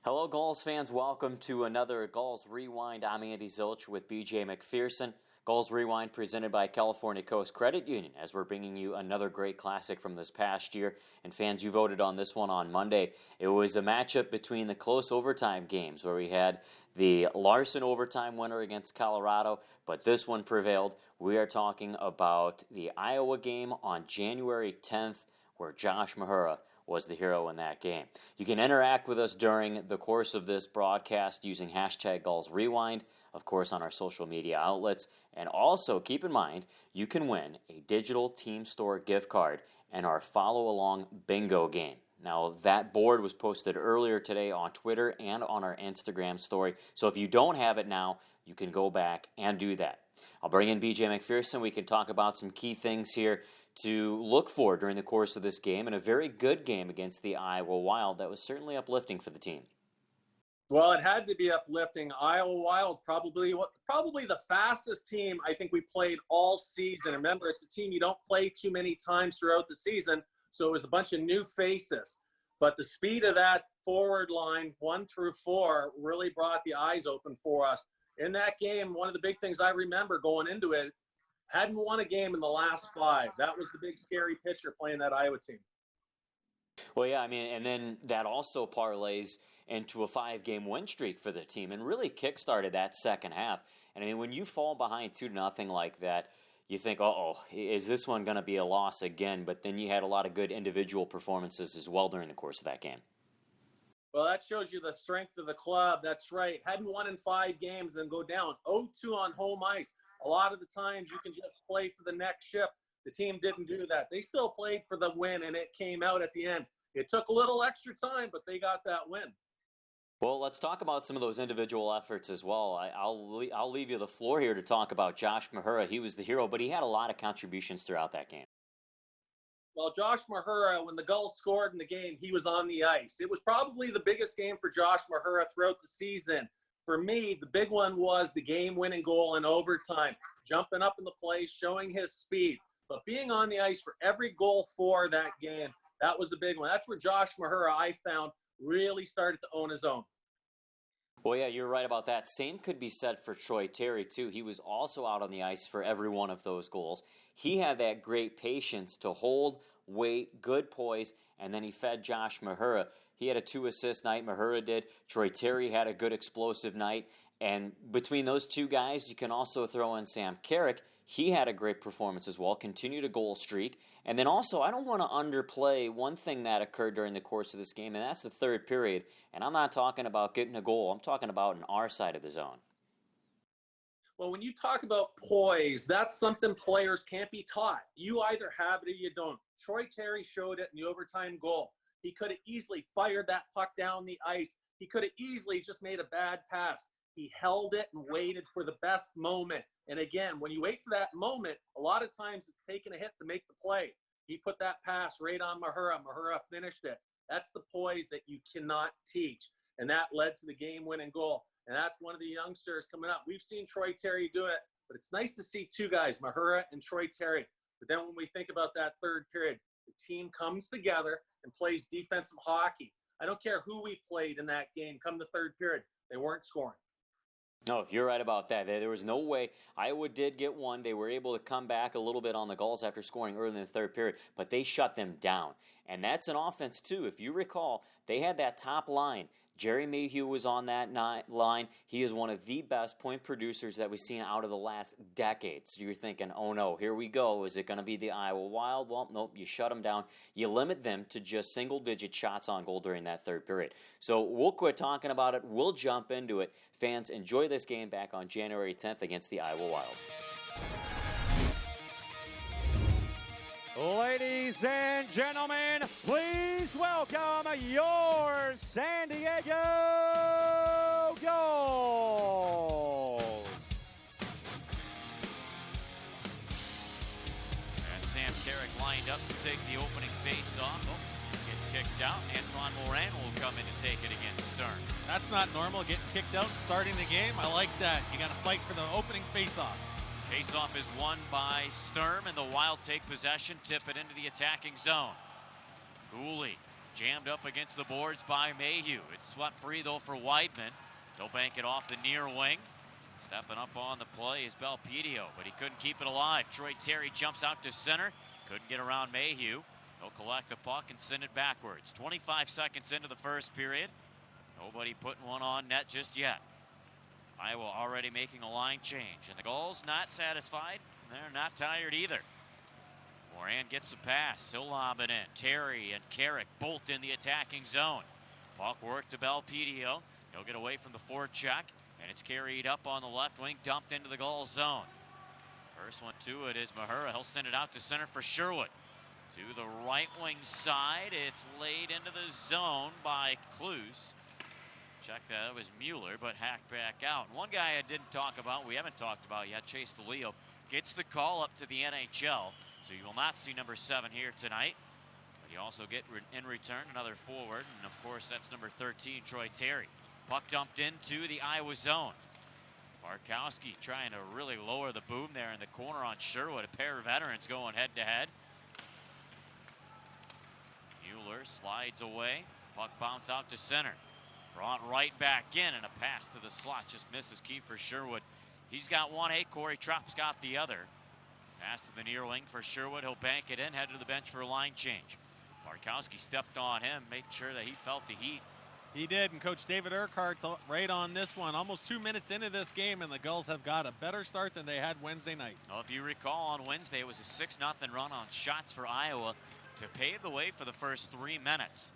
Hello, Gulls fans. Welcome to another Gulls Rewind. I'm Andy Zilch with BJ McPherson. Gulls Rewind presented by California Coast Credit Union as we're bringing you another great classic from this past year. And fans, you voted on this one on Monday. It was a matchup between the close overtime games where we had the Larson overtime winner against Colorado, but this one prevailed. We are talking about the Iowa game on January 10th where Josh Mahura was the hero in that game. You can interact with us during the course of this broadcast using hashtag Gulls Rewind, of course, on our social media outlets. And also, keep in mind, you can win a digital team store gift card and our follow-along bingo game. Now, that board was posted earlier today on Twitter and on our Instagram story. So if you don't have it now, you can go back and do that. I'll bring in BJ McPherson. We can talk about some key things here to look for during the course of this game, and a very good game against the Iowa Wild that was certainly uplifting for the team. Well, it had to be uplifting. Iowa Wild, probably the fastest team I think we played all season. Remember, it's a team you don't play too many times throughout the season, so it was a bunch of new faces. But the speed of that forward line, 1 through 4, really brought the eyes open for us. In that game, one of the big things I remember going into it, hadn't won a game in the last 5. That was the big scary picture playing that Iowa team. Well, yeah, I mean, and then that also parlays into a 5-game win streak for the team and really kickstarted that second half. And I mean, when you fall behind 2-0 like that, you think, uh-oh, is this one going to be a loss again? But then you had a lot of good individual performances as well during the course of that game. Well, that shows you the strength of the club. That's right. Hadn't won in 5 games, then go down 0-2 on home ice. A lot of the times you can just play for the next shift. The team didn't do that. They still played for the win, and it came out at the end. It took a little extra time, but they got that win. Well, let's talk about some of those individual efforts as well. I'll leave you the floor here to talk about Josh Mahura. He was the hero, but he had a lot of contributions throughout that game. Well, Josh Mahura, when the Gulls scored in the game, he was on the ice. It was probably the biggest game for Josh Mahura throughout the season. For me, the big one was the game-winning goal in overtime, jumping up in the play, showing his speed. But being on the ice for every goal for that game, that was a big one. That's where Josh Mahura, I found, really started to own his own. Well, yeah, you're right about that. Same could be said for Troy Terry, too. He was also out on the ice for every one of those goals. He had that great patience to hold, wait, good poise, and then he fed Josh Mahura. He had a 2-assist night, Mahura did. Troy Terry had a good explosive night. And between those two guys, you can also throw in Sam Carrick. He had a great performance as well, continued a goal streak. And then also, I don't want to underplay one thing that occurred during the course of this game, and that's the third period. And I'm not talking about getting a goal. I'm talking about on our side of the zone. Well, when you talk about poise, that's something players can't be taught. You either have it or you don't. Troy Terry showed it in the overtime goal. He could have easily fired that puck down the ice. He could have easily just made a bad pass. He held it and waited for the best moment. And again, when you wait for that moment, a lot of times it's taking a hit to make the play. He put that pass right on Mahura. Mahura finished it. That's the poise that you cannot teach. And that led to the game-winning goal. And that's one of the youngsters coming up. We've seen Troy Terry do it, but it's nice to see 2 guys, Mahura and Troy Terry. But then when we think about that third period, the team comes together and plays defensive hockey. I don't care who we played in that game. Come the third period, they weren't scoring. No, you're right about that. There was no way. Iowa did get one. They were able to come back a little bit on the Gulls after scoring early in the third period, but they shut them down. And that's an offense, too. If you recall, they had that top line. Jerry Mayhew was on that line. He is one of the best point producers that we've seen out of the last decade. So you're thinking, oh no, here we go. Is it going to be the Iowa Wild? Well, nope, you shut them down. You limit them to just single-digit shots on goal during that third period. So we'll quit talking about it. We'll jump into it. Fans, enjoy this game back on January 10th against the Iowa Wild. Ladies and gentlemen, please welcome your San Diego Gulls. And Sam Carrick lined up to take the opening face-off. Get kicked out. Antoine Morin will come in to take it against Stern. That's not normal, getting kicked out starting the game. I like that. You got to fight for the opening face-off. Face-off is won by Sturm, and the Wild take possession, tip it into the attacking zone. Cooley Jammed up against the boards by Mayhew. It's swept free though for Weidman. He'll bank it off the near wing. Stepping up on the play is Belpedio, but he couldn't keep it alive. Troy Terry jumps out to center. Couldn't get around Mayhew. He'll collect the puck and send it backwards. 25 seconds into the first period. Nobody putting one on net just yet. Iowa already making a line change, and the Gulls not satisfied. They're not tired either. Moran gets a pass. He'll lob it in. Terry and Carrick both in the attacking zone. Puck work to Belpedio. He'll get away from the forecheck, and it's carried up on the left wing, dumped into the Gulls zone. First one to it is Mahura. He'll send it out to center for Sherwood. To the right wing side, it's laid into the zone by Cluse. Check that, it was Mueller, but hacked back out. One guy I didn't talk about, we haven't talked about yet, Chase DeLeo, gets the call up to the NHL. So you will not see number 7 here tonight. But you also get in return another forward, and of course that's number 13, Troy Terry. Puck dumped into the Iowa zone. Barkowski trying to really lower the boom there in the corner on Sherwood. A pair of veterans going head to head. Mueller slides away. Puck bounce out to center. Brought right back in, and a pass to the slot just misses Kiefer Sherwood. He's got one. Hey, Corey Tropp's got the other. Pass to the near wing for Sherwood. He'll bank it in, head to the bench for a line change. Barkowski stepped on him, made sure that he felt the heat. He did, and Coach David Urquhart's right on this one. Almost 2 minutes into this game, and the Gulls have got a better start than they had Wednesday night. Well, if you recall, on Wednesday, it was a 6-0 run on shots for Iowa to pave the way for the first 3 minutes.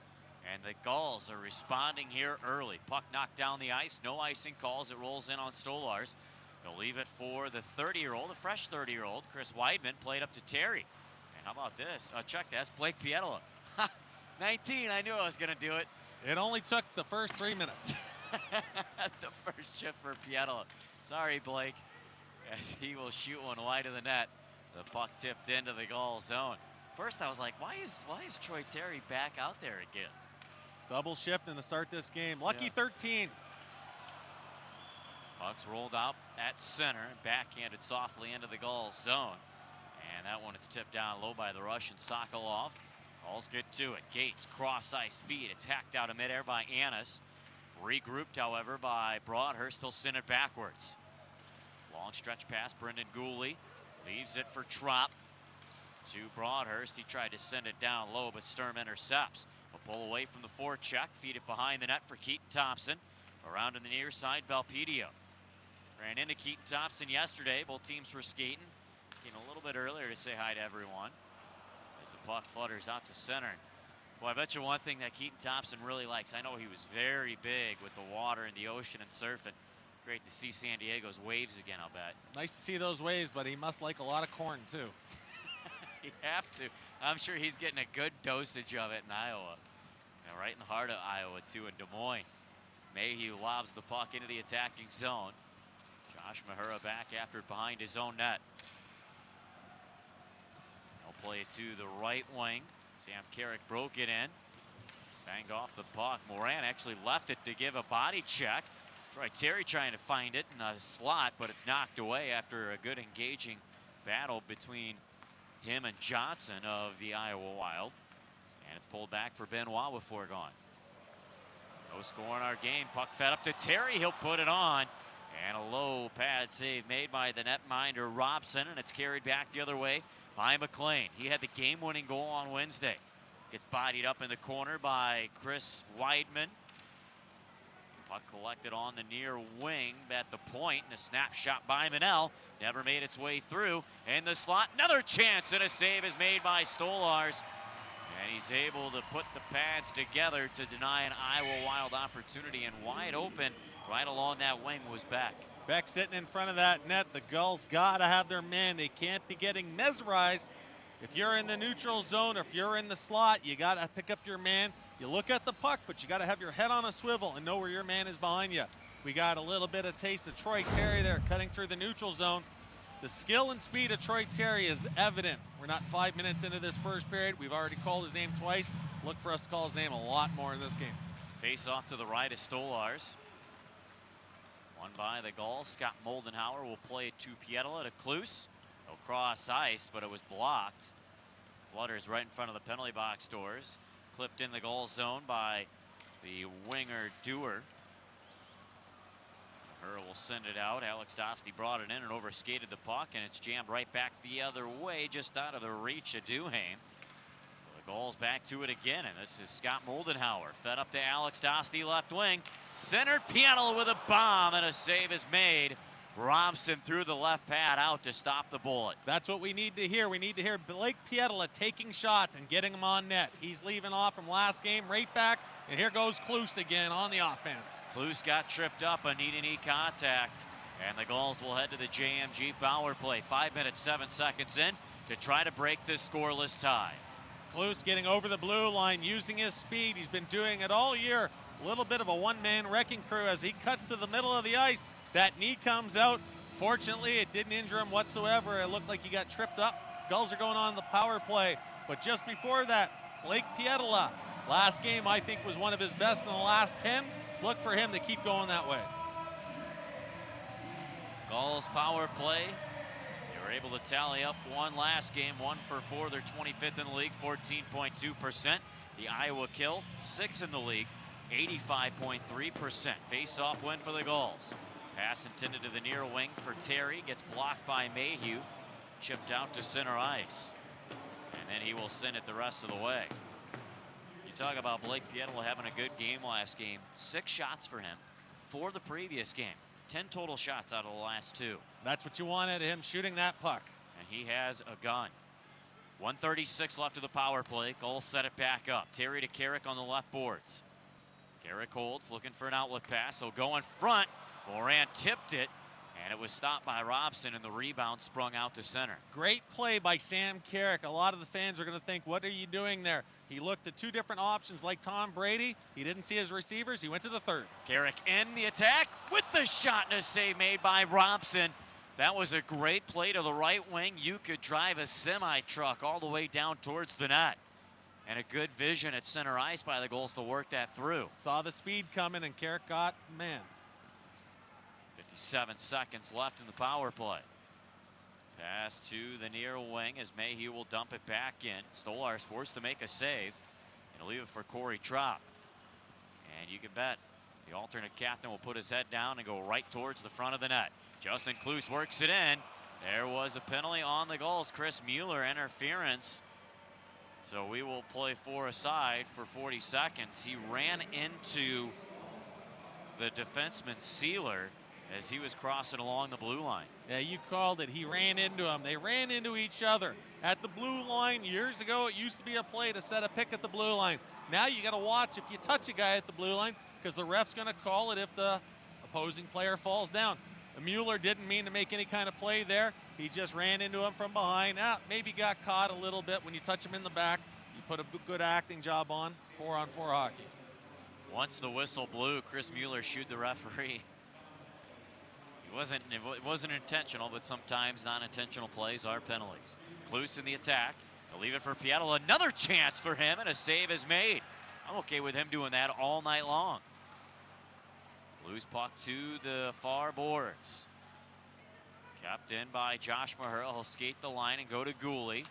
And the Gulls are responding here early. Puck knocked down the ice, no icing calls. It rolls in on Stolars. He'll leave it for the 30-year-old, a fresh 30-year-old, Chris Weidman, played up to Terry. And how about this? Check that, that's Blake Pietila. 19, I knew I was going to do it. It only took the first 3 minutes. The first shift for Pietila. Sorry, Blake, as he will shoot one wide of the net. The puck tipped into the goal zone. First, I was like, why is Troy Terry back out there again? Double shift in to start this game. Lucky Yeah. 13. Puck's rolled out at center and backhanded softly into the Gulls zone. And that one is tipped down low by the Russian Sokolov. Gulls get to it. Gates cross ice feed. It's hacked out of midair by Annis. Regrouped, however, by Broadhurst. He'll send it backwards. Long stretch pass. Brendan Gooley leaves it for Trop. To Broadhurst. He tried to send it down low, but Sturm intercepts. A pull away from the forecheck. Feed it behind the net for Keaton Thompson. Around to the near side, Belpedio. Ran into Keaton Thompson yesterday. Both teams were skating. Came a little bit earlier to say hi to everyone. As the puck flutters out to center. Well, I bet you one thing that Keaton Thompson really likes. I know he was very big with the water and the ocean and surfing. Great to see San Diego's waves again, I'll bet. Nice to see those waves, but he must like a lot of corn, too. You have to. I'm sure he's getting a good dosage of it in Iowa. You know, right in the heart of Iowa, too, in Des Moines. Mayhew lobs the puck into the attacking zone. Josh Mahura back after it behind his own net. He'll play it to the right wing. Sam Carrick broke it in. Banged off the puck. Moran actually left it to give a body check. Troy Terry trying to find it in the slot, but it's knocked away after a good engaging battle between him and Johnson of the Iowa Wild. And it's pulled back for Benoit with 4 gone. No score in our game. Puck fed up to Terry. He'll put it on. And a low pad save made by the netminder Robson, and it's carried back the other way by McLean. He had the game-winning goal on Wednesday. Gets bodied up in the corner by Chris Weidman. Puck collected on the near wing at the point, and a snapshot by Manel. Never made its way through. In the slot, another chance, and a save is made by Stolars. And he's able to put the pads together to deny an Iowa Wild opportunity, and wide open right along that wing was Beck. Beck sitting in front of that net. The Gulls got to have their man. They can't be getting mesmerized. If you're in the neutral zone, or if you're in the slot, you got to pick up your man. You look at the puck, but you got to have your head on a swivel and know where your man is behind you. We got a little bit of taste of Troy Terry there cutting through the neutral zone. The skill and speed of Troy Terry is evident. We're not 5 minutes into this first period. We've already called his name twice. Look for us to call his name a lot more in this game. Face off to the right of Stolars. Won by the Gulls. Scott Moldenhauer will play it to Pietila to Cluse. He'll cross ice, but it was blocked. Flutters right in front of the penalty box doors. clipped in the goal zone by the winger Dewar. Mahura will send it out. Alex Dostie brought it in and overskated the puck, and it's jammed right back the other way, just out of the reach of Duhaime. The Gulls back to it again, and this is Scott Moldenhauer. Fed up to Alex Dostie, left wing. Centered, Pietila with a bomb, and a save is made. Robson through the left pad out to stop the bullet. That's what we need to hear. We need to hear Blake Pietila taking shots and getting them on net. He's leaving off from last game, right back, and here goes Kloos again on the offense. Kloos got tripped up on knee-to-knee contact, and the Gulls will head to the JMG power play. 5 minutes, 7 seconds in to try to break this scoreless tie. Kloos getting over the blue line, using his speed. He's been doing it all year. A little bit of a one-man wrecking crew as he cuts to the middle of the ice. That knee comes out. Fortunately, it didn't injure him whatsoever. It looked like he got tripped up. Gulls are going on the power play. But just before that, Blake Pietila. Last game, I think, was one of his best in the last 10. Look for him to keep going that way. Gulls power play. They were able to tally up one last game, 1 for 4. They're 25th in the league, 14.2%. The Iowa kill, 6th in the league, 85.3%. Face-off win for the Gulls. Pass intended to the near wing for Terry. Gets blocked by Mayhew. Chipped out to center ice. And then he will send it the rest of the way. You talk about Blake Pietila having a good game last game. 6 shots for him for the previous game. 10 total shots out of the last 2. That's what you wanted, him shooting that puck. And he has a gun. 1:36 left of the power play. Gulls set it back up. Terry to Carrick on the left boards. Carrick holds, looking for an outlet pass. He'll go in front. Moran tipped it, and it was stopped by Robson, and the rebound sprung out to center. Great play by Sam Carrick. A lot of the fans are going to think, what are you doing there? He looked at 2 different options like Tom Brady. He didn't see his receivers. He went to the third. Carrick in the attack with the shot and a save made by Robson. That was a great play to the right wing. You could drive a semi-truck all the way down towards the net. And a good vision at center ice by the Gulls to work that through. Saw the speed coming, and Carrick got man. 57 seconds left in the power play. Pass to the near wing as Mayhew will dump it back in. Stolar's forced to make a save. And he'll leave it for Corey Trop. And you can bet the alternate captain will put his head down and go right towards the front of the net. Justin Kloos works it in. There was a penalty on the Gulls. Chris Mueller interference. So we will play 4 aside for 40 seconds. He ran into the defenseman Sealer as he was crossing along the blue line. Yeah, you called it. He ran into him. They ran into each other. At the blue line, years ago, it used to be a play to set a pick at the blue line. Now you got to watch if you touch a guy at the blue line, because the ref's going to call it if the opposing player falls down. Mueller didn't mean to make any kind of play there. He just ran into him from behind. Maybe got caught a little bit when you touch him in the back. You put a good acting job on 4-on-4 hockey. Once the whistle blew, Chris Mueller shooed the referee. It wasn't intentional, but sometimes non-intentional plays are penalties. Kloos in the attack. They'll leave it for Pietila. Another chance for him, and a save is made. I'm okay with him doing that all night long. Blues puck to the far boards. Kept in by Josh Mahura. He'll skate the line and go to Gooley.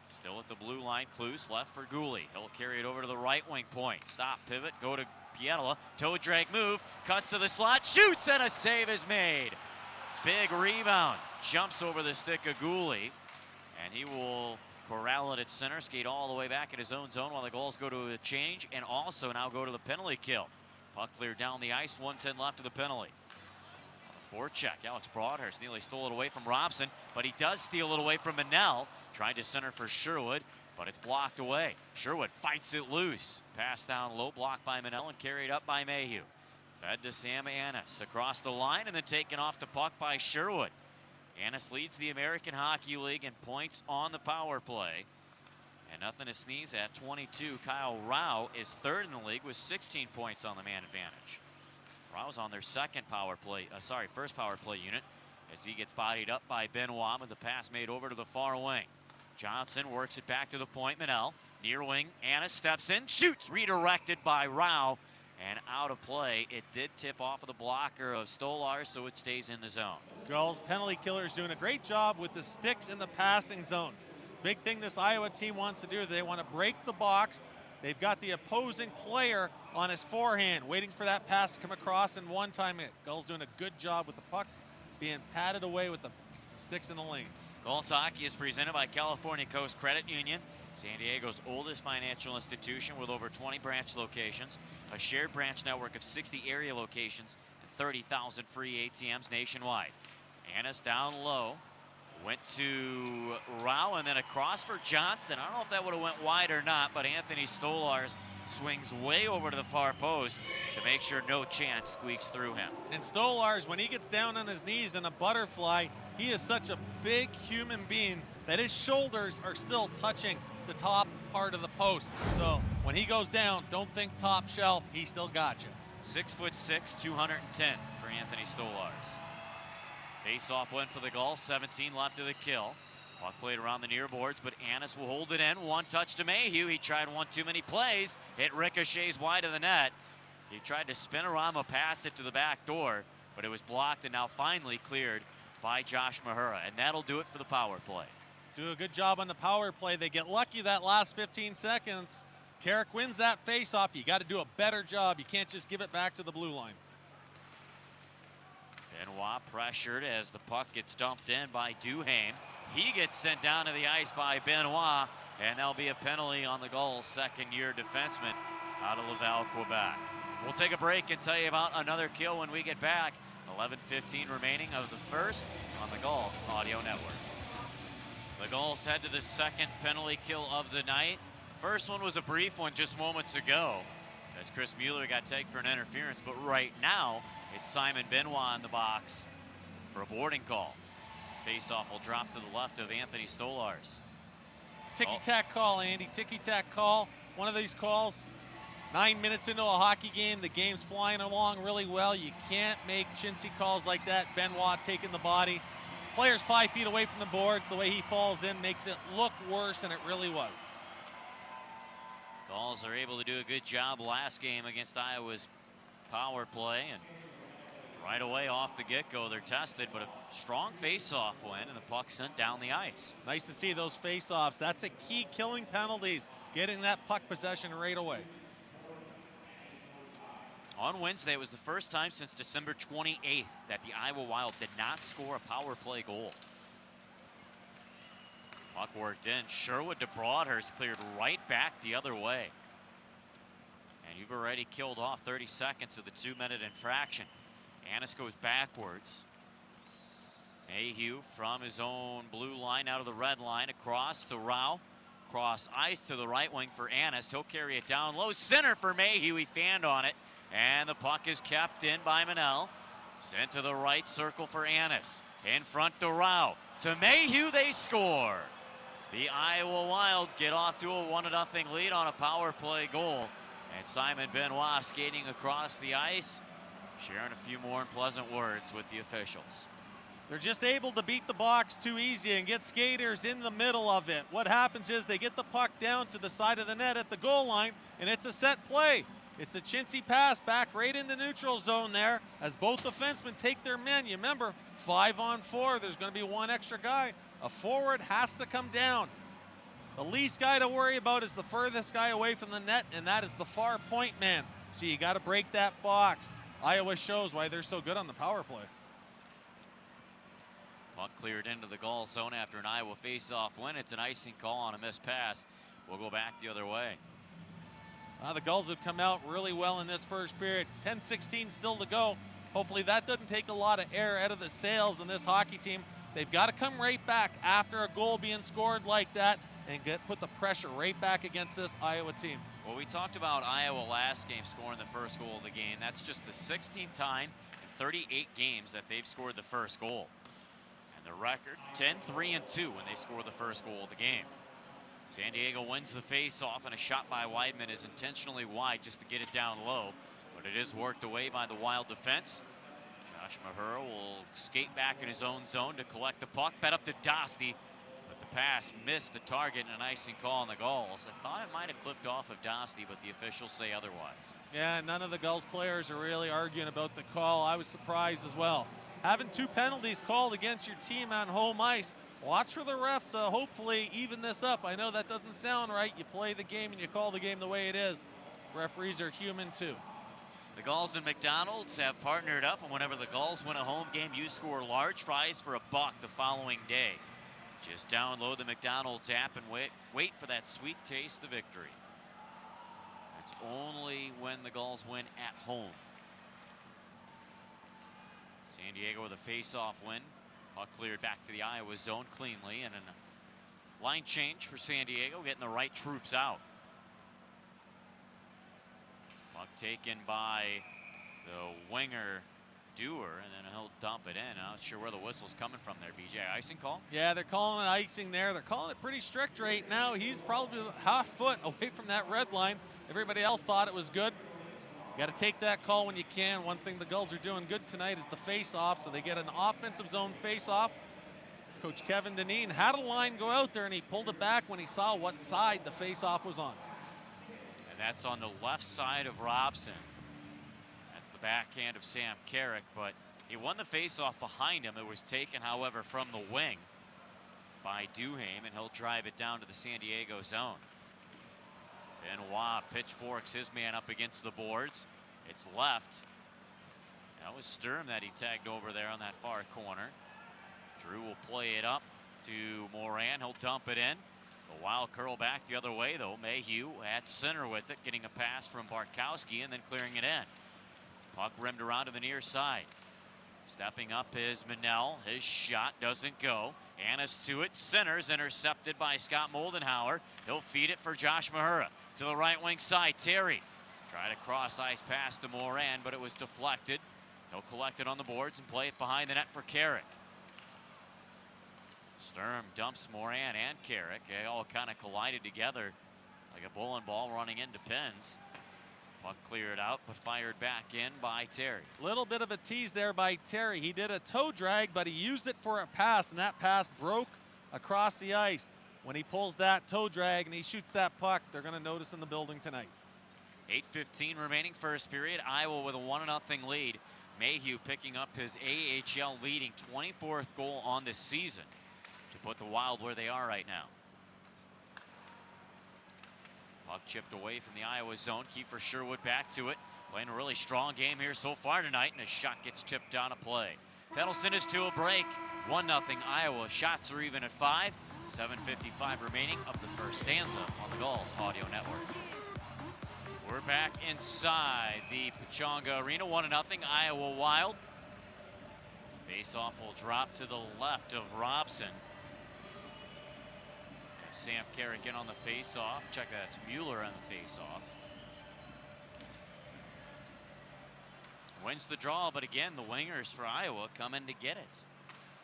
Still at the blue line, Kloos left for Gooley. He'll carry it over to the right wing point. Stop, pivot, go to Pietila. Toe drag move, cuts to the slot, shoots, and a save is made. Big rebound. Jumps over the stick of Gooley. And he will corral it at center, skate all the way back in his own zone while the Gulls go to a change and also now go to the penalty kill. Puck cleared down the ice, 1:10 left of the penalty. Forecheck, Alex Broadhurst nearly stole it away from Robson, but he does steal it away from Manel. Trying to center for Sherwood, but it's blocked away. Sherwood fights it loose. Pass down low, blocked by Manel and carried up by Mayhew. Fed to Sam Annis across the line and then taken off the puck by Sherwood. Annis leads the American Hockey League in points on the power play. And nothing to sneeze at, 22. Kyle Rao is 3rd in the league with 16 points on the man advantage. Rao's on their first power play unit as he gets bodied up by Benoit with the pass made over to the far wing. Johnson works it back to the point. Manel, near wing, Annis steps in, shoots, redirected by Rao, and out of play. It did tip off of the blocker of Stolar, so it stays in the zone. Gulls penalty killers doing a great job with the sticks in the passing zones. Big thing this Iowa team wants to do is they want to break the box, They've got the opposing player on his forehand, waiting for that pass to come across and one-time it. Gulls doing a good job with the pucks, being patted away with the sticks in the lanes. Gulls hockey is presented by California Coast Credit Union, San Diego's oldest financial institution with over 20 branch locations, a shared branch network of 60 area locations, and 30,000 free ATMs nationwide. Annis down low, went to Rao and then across for Johnson. I don't know if that would have went wide or not, but Anthony Stolars swings way over to the far post to make sure no chance squeaks through him. And Stolars, when he gets down on his knees in a butterfly, he is such a big human being that his shoulders are still touching the top part of the post. So when he goes down, don't think top shelf, he still got you. 6'6", 210 for Anthony Stolars. Face-off win for the Gulls, 17 left of the kill. Puck played around the near boards, but Annis will hold it in. One touch to Mayhew. He tried one too many plays. It ricochets wide of the net. He tried to spin around, pass it to the back door, but it was blocked and now finally cleared by Josh Mahura. And that'll do it for the power play. Do a good job on the power play. They get lucky that last 15 seconds. Carrick wins that face-off. You got to do a better job. You can't just give it back to the blue line. Benoit pressured as the puck gets dumped in by Duhaime. He gets sent down to the ice by Benoit, and there'll be a penalty on the Gulls' second-year defenseman out of Laval, Quebec. We'll take a break and tell you about another kill when we get back. 11:15 remaining of the first on the Gulls Audio Network. The Gulls head to the second penalty kill of the night. First one was a brief one just moments ago as Chris Mueller got tagged for an interference, but right now it's Simon Benoit in the box for a boarding call. Face-off will drop to the left of Anthony Stolars. Ticky-tack call, Andy. Ticky-tack call. One of these calls, 9 minutes into a hockey game, the game's flying along really well. You can't make chintzy calls like that. Benoit taking the body. Player's 5 feet away from the boards. The way he falls in makes it look worse than it really was. Gulls are able to do a good job last game against Iowa's power play, and right away off the get-go they're tested, but a strong face-off win and the puck sent down the ice. Nice to see those face-offs. That's a key, killing penalties, getting that puck possession right away. On Wednesday, it was the first time since December 28th that the Iowa Wild did not score a power play goal. Puck worked in. Sherwood to Broadhurst cleared right back the other way. And you've already killed off 30 seconds of the 2-minute infraction. Annis goes backwards. Mayhew from his own blue line out of the red line across to Rao. Cross ice to the right wing for Annis. He'll carry it down low center for Mayhew. He fanned on it. And the puck is kept in by Manel. Sent to the right circle for Annis. In front to Rao. To Mayhew, they score. The Iowa Wild get off to a 1-0 lead on a power play goal. And Simon Benoit skating across the ice, sharing a few more unpleasant words with the officials. They're just able to beat the box too easy and get skaters in the middle of it. What happens is they get the puck down to the side of the net at the goal line, and it's a set play. It's a chintzy pass back right in the neutral zone there as both defensemen take their men. You remember, 5-on-4, there's going to be one extra guy. A forward has to come down. The least guy to worry about is the furthest guy away from the net, and that is the far point man. So you got to break that box. Iowa shows why they're so good on the power play. Puck cleared into the goal zone after an Iowa face-off win. It's an icing call on a missed pass. We'll go back the other way. The Gulls have come out really well in this first period. 10-16 still to go. Hopefully that doesn't take a lot of air out of the sails in this hockey team. They've got to come right back after a goal being scored like that and put the pressure right back against this Iowa team. Well, we talked about Iowa last game scoring the first goal of the game. That's just the 16th time in 38 games that they've scored the first goal. And the record, 10-3-2 when they score the first goal of the game. San Diego wins the face-off, and a shot by Weidman is intentionally wide just to get it down low, but it is worked away by the Wild defense. Josh Mahura will skate back in his own zone to collect the puck, fed up to Dosty, but the pass missed the target and an icing call on the Gulls. I thought it might have clipped off of Dosty, but the officials say otherwise. Yeah, none of the Gulls players are really arguing about the call. I was surprised as well. Having 2 penalties called against your team on home ice, Watch for the refs, hopefully even this up. I know that doesn't sound right. You play the game and you call the game the way it is. Referees are human too. The Gulls and McDonald's have partnered up, and whenever the Gulls win a home game, you score large fries for $1 the following day. Just download the McDonald's app and wait for that sweet taste of victory. It's only when the Gulls win at home. San Diego with a face-off win. Puck cleared back to the Iowa zone cleanly, and a line change for San Diego, getting the right troops out. Puck taken by the winger Dewar, and then he'll dump it in. I'm not sure where the whistle's coming from there, BJ. Icing call? Yeah, they're calling it icing there. They're calling it pretty strict right now. He's probably half foot away from that red line. Everybody else thought it was good. You got to take that call when you can. One thing the Gulls are doing good tonight is the face-off, so they get an offensive zone face-off. Coach Kevin Dineen had a line go out there, and he pulled it back when he saw what side the face-off was on. And that's on the left side of Robson. That's the backhand of Sam Carrick, but he won the face-off behind him. It was taken, however, from the wing by Duhaime, and he'll drive it down to the San Diego zone. Benoit pitchforks his man up against the boards. It's left. That was Sturm that he tagged over there on that far corner. Drew will play it up to Moran. He'll dump it in. A wild curl back the other way, though. Mayhew at center with it, getting a pass from Bartkowski and then clearing it in. Puck rimmed around to the near side. Stepping up is Manel. His shot doesn't go. Annis to it. Centers, intercepted by Scott Moldenhauer. He'll feed it for Josh Mahura. To the right wing side, Terry. Tried a cross ice pass to Moran, but it was deflected. He'll collect it on the boards and play it behind the net for Carrick. Sturm dumps Moran and Carrick. They all kind of collided together like a bowling ball running into pins. Puck cleared out, but fired back in by Terry. Little bit of a tease there by Terry. He did a toe drag, but he used it for a pass, and that pass broke across the ice. When he pulls that toe drag and he shoots that puck, they're going to notice in the building tonight. 8:15 remaining first period. Iowa with a 1-0 lead. Mayhew picking up his AHL leading 24th goal on the season to put the Wild where they are right now. Puck chipped away from the Iowa zone. Kiefer Sherwood back to it. Playing a really strong game here so far tonight, and a shot gets chipped out of play. That'll send us to a break. 1-0 Iowa. Shots are even at 5. 7:55 remaining of the first stanza on the Gulls Audio Network. We're back inside the Pechanga Arena. 1-0 Iowa Wild. Face-off will drop to the left of Robson. Sam Carrick in on the face-off. Check that, it's Mueller on the face-off. Wins the draw, but again, the wingers for Iowa come in to get it.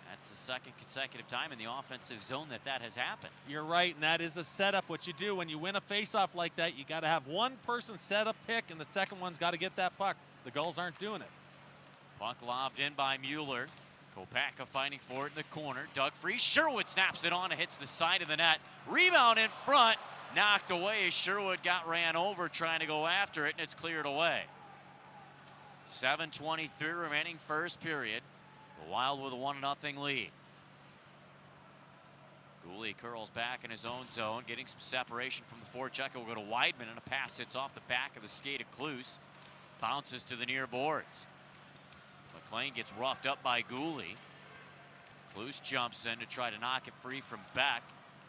That's the second consecutive time in the offensive zone that has happened. You're right, and that is a setup. What you do when you win a face-off like that, you got to have one person set up pick, and the second one's got to get that puck. The Gulls aren't doing it. Puck lobbed in by Mueller. Kopacka fighting for it in the corner. Dug free. Sherwood snaps it on and hits the side of the net. Rebound in front. Knocked away as Sherwood ran over trying to go after it, and it's cleared away. 7:23 remaining first period. The Wild with a 1-0 lead. Gooley curls back in his own zone, getting some separation from the forecheck. Will go to Weidman, and a pass hits off the back of the skate of Kloos. Bounces to the near boards. McLean gets roughed up by Gooley. Kloos jumps in to try to knock it free from Beck.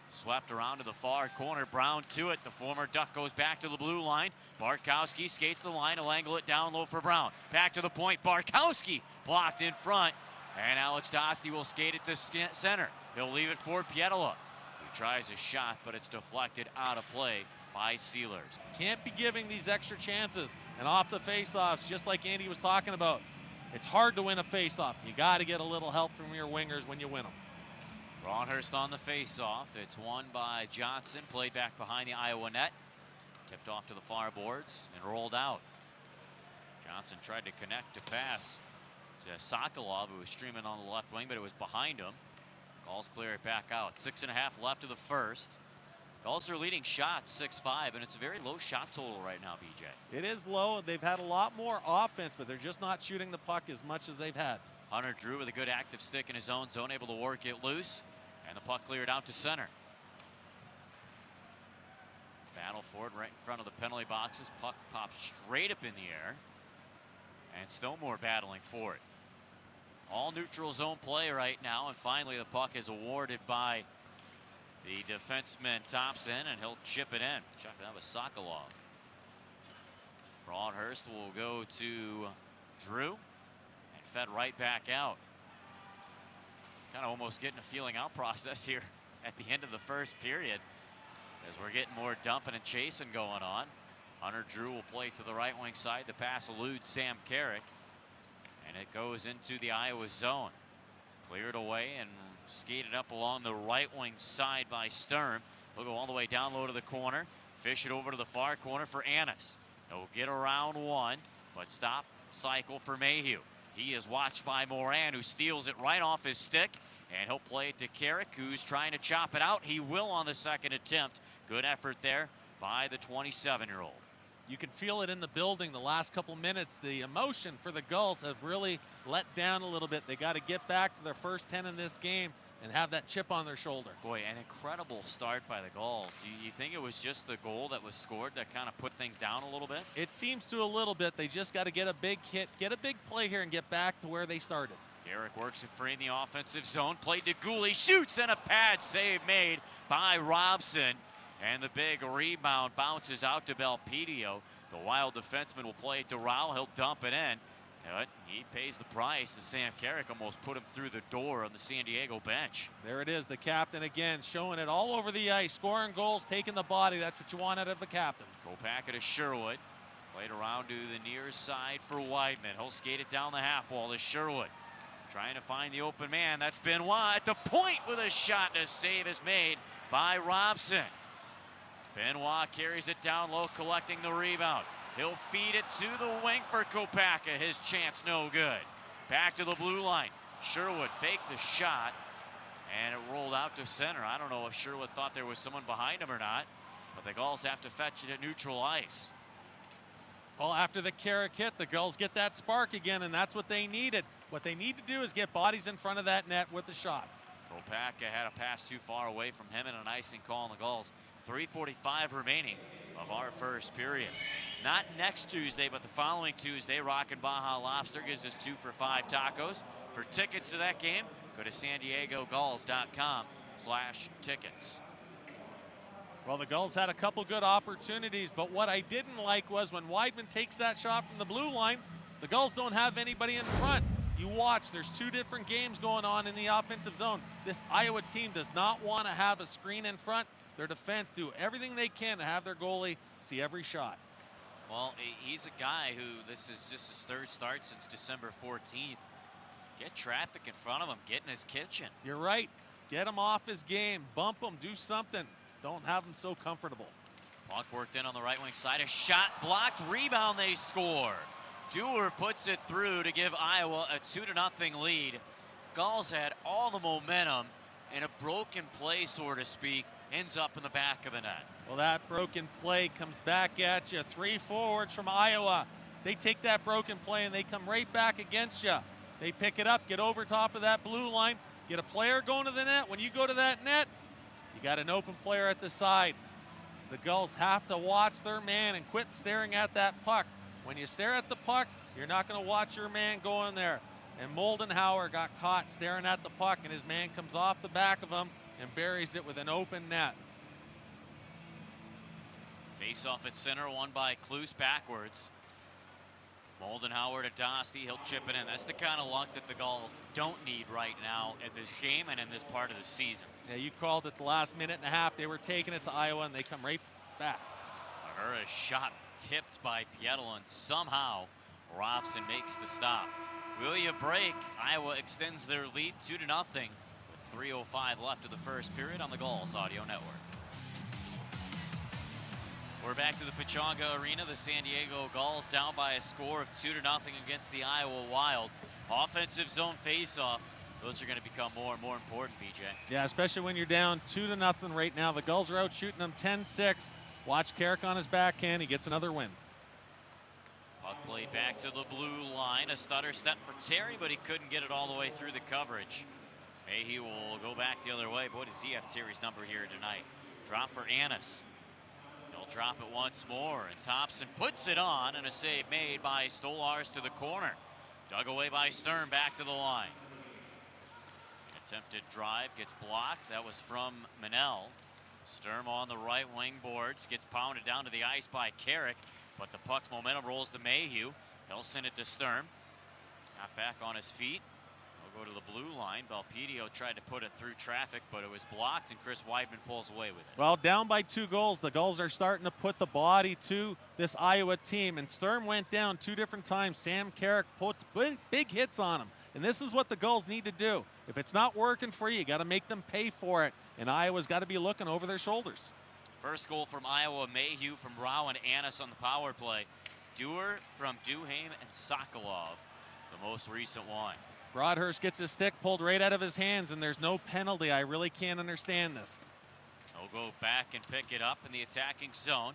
Swept around to the far corner. Brown to it. The former Duck goes back to the blue line. Bartkowski skates the line. He'll angle it down low for Brown. Back to the point. Bartkowski blocked in front. And Alex Dostie will skate it to center. He'll leave it for Pietola, who tries a shot, but it's deflected out of play by Sealers. Can't be giving these extra chances. And off the face-offs, just like Andy was talking about, it's hard to win a face-off. You got to get a little help from your wingers when you win them. Braunhurst on the face-off. It's won by Johnson, played back behind the Iowa net. Tipped off to the far boards and rolled out. Johnson tried to connect to pass to Sokolov, who was streaming on the left wing, but it was behind him. Gulls clear it back out. 6.5 left of the first. Gulls are leading shots 6-5, and it's a very low shot total right now, BJ. It is low. They've had a lot more offense, but they're just not shooting the puck as much as they've had. Hunter Drew with a good active stick in his own zone, able to work it loose. And the puck cleared out to center. Battle for it right in front of the penalty boxes. Puck pops straight up in the air. And Stillmore battling for it. All neutral zone play right now, and finally the puck is awarded by the defenseman Thompson, and he'll chip it in. Check that was Sokolov. Broadhurst will go to Drew and fed right back out. Kind of almost getting a feeling out process here at the end of the first period as we're getting more dumping and chasing going on. Hunter Drew will play to the right wing side. The pass eludes Sam Carrick, and it goes into the Iowa zone. Cleared away and skated up along the right wing side by Sturm. He'll go all the way down low to the corner. Fish it over to the far corner for Annis. He'll get around one, but stop cycle for Mayhew. He is watched by Moran, who steals it right off his stick, and he'll play it to Carrick, who's trying to chop it out. He will on the second attempt. Good effort there by the 27-year-old. You can feel it in the building the last couple minutes. The emotion for the Gulls have really let down a little bit. They got to get back to their first 10 in this game and have that chip on their shoulder. Boy, an incredible start by the Gulls. You think it was just the goal that was scored that kind of put things down a little bit? It seems to a little bit. They just got to get a big hit, get a big play here, and get back to where they started. Garrick works it free in the offensive zone. Played to Gooley. Shoots, and a pad save made by Robson. And the big rebound bounces out to Belpedio. The Wild defenseman will play it to Rao. He'll dump it in. But he pays the price as Sam Carrick almost put him through the door on the San Diego bench. There it is, the captain again, showing it all over the ice, scoring goals, taking the body. That's what you want out of a captain. Kopaka to Sherwood. Played around to the near side for Weidman. He'll skate it down the half wall to Sherwood. Trying to find the open man. That's Benoit at the point with a shot, and a save is made by Robson. Benoit carries it down low, collecting the rebound. He'll feed it to the wing for Kopaka. His chance no good. Back to the blue line. Sherwood faked the shot, and it rolled out to center. I don't know if Sherwood thought there was someone behind him or not, but the Gulls have to fetch it at neutral ice. Well, after the Carrick hit, the Gulls get that spark again, and that's what they needed. What they need to do is get bodies in front of that net with the shots. Kopaka had a pass too far away from him and an icing call on the Gulls. 3:45 remaining of our first period. Not next Tuesday, but the following Tuesday, Rockin' Baja Lobster gives us 2 for $5 tacos. For tickets to that game, go to sandiegogulls.com/tickets. Well, the Gulls had a couple good opportunities, but what I didn't like was when Weidman takes that shot from the blue line, the Gulls don't have anybody in front. You watch, there's 2 different games going on in the offensive zone. This Iowa team does not want to have a screen in front. Their defense do everything they can to have their goalie see every shot. Well, he's a guy who this is just his 3rd start since December 14th. Get traffic in front of him, get in his kitchen. You're right. Get him off his game. Bump him. Do something. Don't have him so comfortable. Puck worked in on the right wing side. A shot blocked. Rebound, they score. Dewar puts it through to give Iowa a 2-0 lead. Gulls had all the momentum, and a broken play, so to speak, ends up in the back of the net. Well, that broken play comes back at you. 3 forwards from Iowa. They take that broken play and they come right back against you. They pick it up, get over top of that blue line, get a player going to the net. When you go to that net, you got an open player at the side. The Gulls have to watch their man and quit staring at that puck. When you stare at the puck, you're not going to watch your man go in there. And Moldenhauer got caught staring at the puck, and his man comes off the back of him and buries it with an open net. Face off at center, won by Kluse backwards. Moldenhauer to Dostie, he'll chip it in. That's the kind of luck that the Gulls don't need right now in this game and in this part of the season. Yeah, you called it the last minute and a half. They were taking it to Iowa, and they come right back. Mahura shot tipped by Pietel, and somehow Robson makes the stop. Will you break? Iowa extends their lead 2-0 with 3:05 left of the first period on the Gulls Audio Network. We're back to the Pechanga Arena. The San Diego Gulls down by a score of 2-0 against the Iowa Wild. Offensive zone face-off. Those are going to become more and more important, BJ. Yeah, especially when you're down 2-0 right now. The Gulls are out shooting them 10-6. Watch Carrick on his backhand. He gets another win. Puck played back to the blue line. A stutter step for Terry, but he couldn't get it all the way through the coverage. Mayhew will go back the other way. Boy, does he have Terry's number here tonight. Drop for Annis. He'll drop it once more, and Thompson puts it on, and a save made by Stolars to the corner. Dug away by Stern, back to the line. Attempted drive gets blocked. That was from Manel. Sturm on the right wing boards, gets pounded down to the ice by Carrick, but the puck's momentum rolls to Mayhew. He'll send it to Sturm. Got back on his feet. He'll go to the blue line. Belpedio tried to put it through traffic, but it was blocked, and Chris Weidman pulls away with it. Well, down by 2 goals. The Gulls are starting to put the body to this Iowa team, and Sturm went down 2 different times. Sam Carrick put big hits on him, and this is what the Gulls need to do. If it's not working for you, you got to make them pay for it, and Iowa's got to be looking over their shoulders. First goal from Iowa, Mayhew from Rao and Annis on the power play. Dewar from Duhaime and Sokolov, the most recent one. Broadhurst gets his stick pulled right out of his hands, and there's no penalty. I really can't understand this. He'll go back and pick it up in the attacking zone.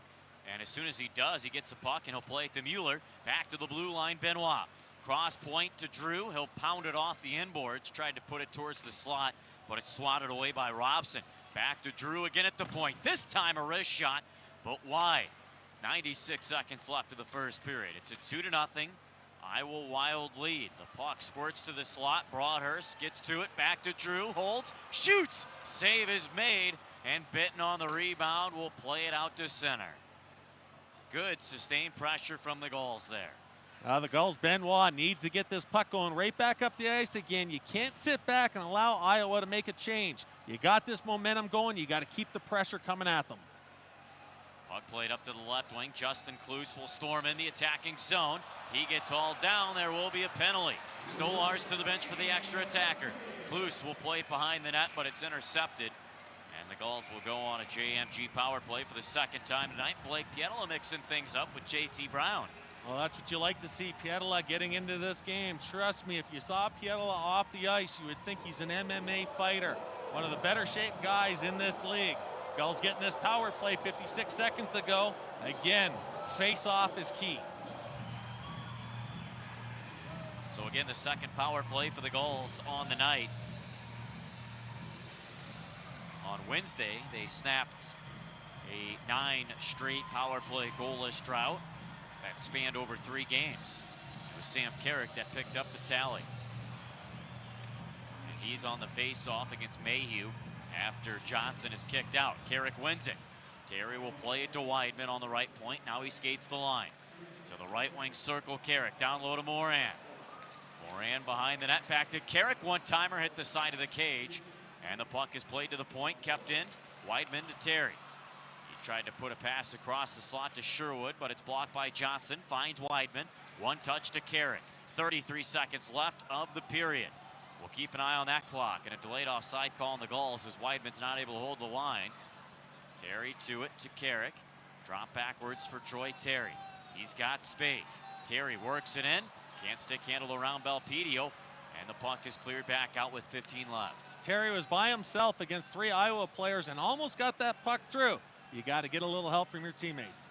And as soon as he does, he gets the puck, and he'll play it to Mueller. Back to the blue line, Benoit. Cross point to Drew. He'll pound it off the inboards. Tried to put it towards the slot, but it's swatted away by Robson. Back to Drew again at the point. This time a wrist shot, but wide. 96 seconds left of the first period. It's a 2-0 Iowa Wild lead. The puck squirts to the slot. Broadhurst gets to it. Back to Drew. Holds. Shoots. Save is made. And Bitten on the rebound will play it out to center. Good sustained pressure from the Gulls there. The Gulls, Benoit needs to get this puck going right back up the ice again. You can't sit back and allow Iowa to make a change. You got this momentum going. You got to keep the pressure coming at them. Puck played up to the left wing. Justin Kloos will storm in the attacking zone. He gets hauled down. There will be a penalty. Stolars to the bench for the extra attacker. Kloos will play it behind the net, but it's intercepted. And the Gulls will go on a JMG power play for the second time tonight. Blake Pietila mixing things up with JT Brown. Well, that's what you like to see, Pietila getting into this game. Trust me, if you saw Pietila off the ice, you would think he's an MMA fighter. One of the better shaped guys in this league. Gulls getting this power play 56 seconds to go. Again, face-off is key. So again, the second power play for the Gulls on the night. On Wednesday, they snapped a 9 straight power play goalless drought that spanned over 3 games. It was Sam Carrick that picked up the tally. And he's on the face-off against Mayhew after Johnson is kicked out. Carrick wins it. Terry will play it to Weidman on the right point. Now he skates the line. To the right wing circle, Carrick. Down low to Moran. Moran behind the net, back to Carrick. One-timer hit the side of the cage. And the puck is played to the point, kept in. Weidman to Terry. He tried to put a pass across the slot to Sherwood, but it's blocked by Johnson. Finds Weidman. One touch to Carrick. 33 seconds left of the period. We'll keep an eye on that clock, and a delayed offside call on the Gulls as Weidman's not able to hold the line. Terry to it to Carrick. Drop backwards for Troy Terry. He's got space. Terry works it in. Can't stick handle around Belpedio, and the puck is cleared back out with 15 left. Terry was by himself against 3 Iowa players and almost got that puck through. You got to get a little help from your teammates.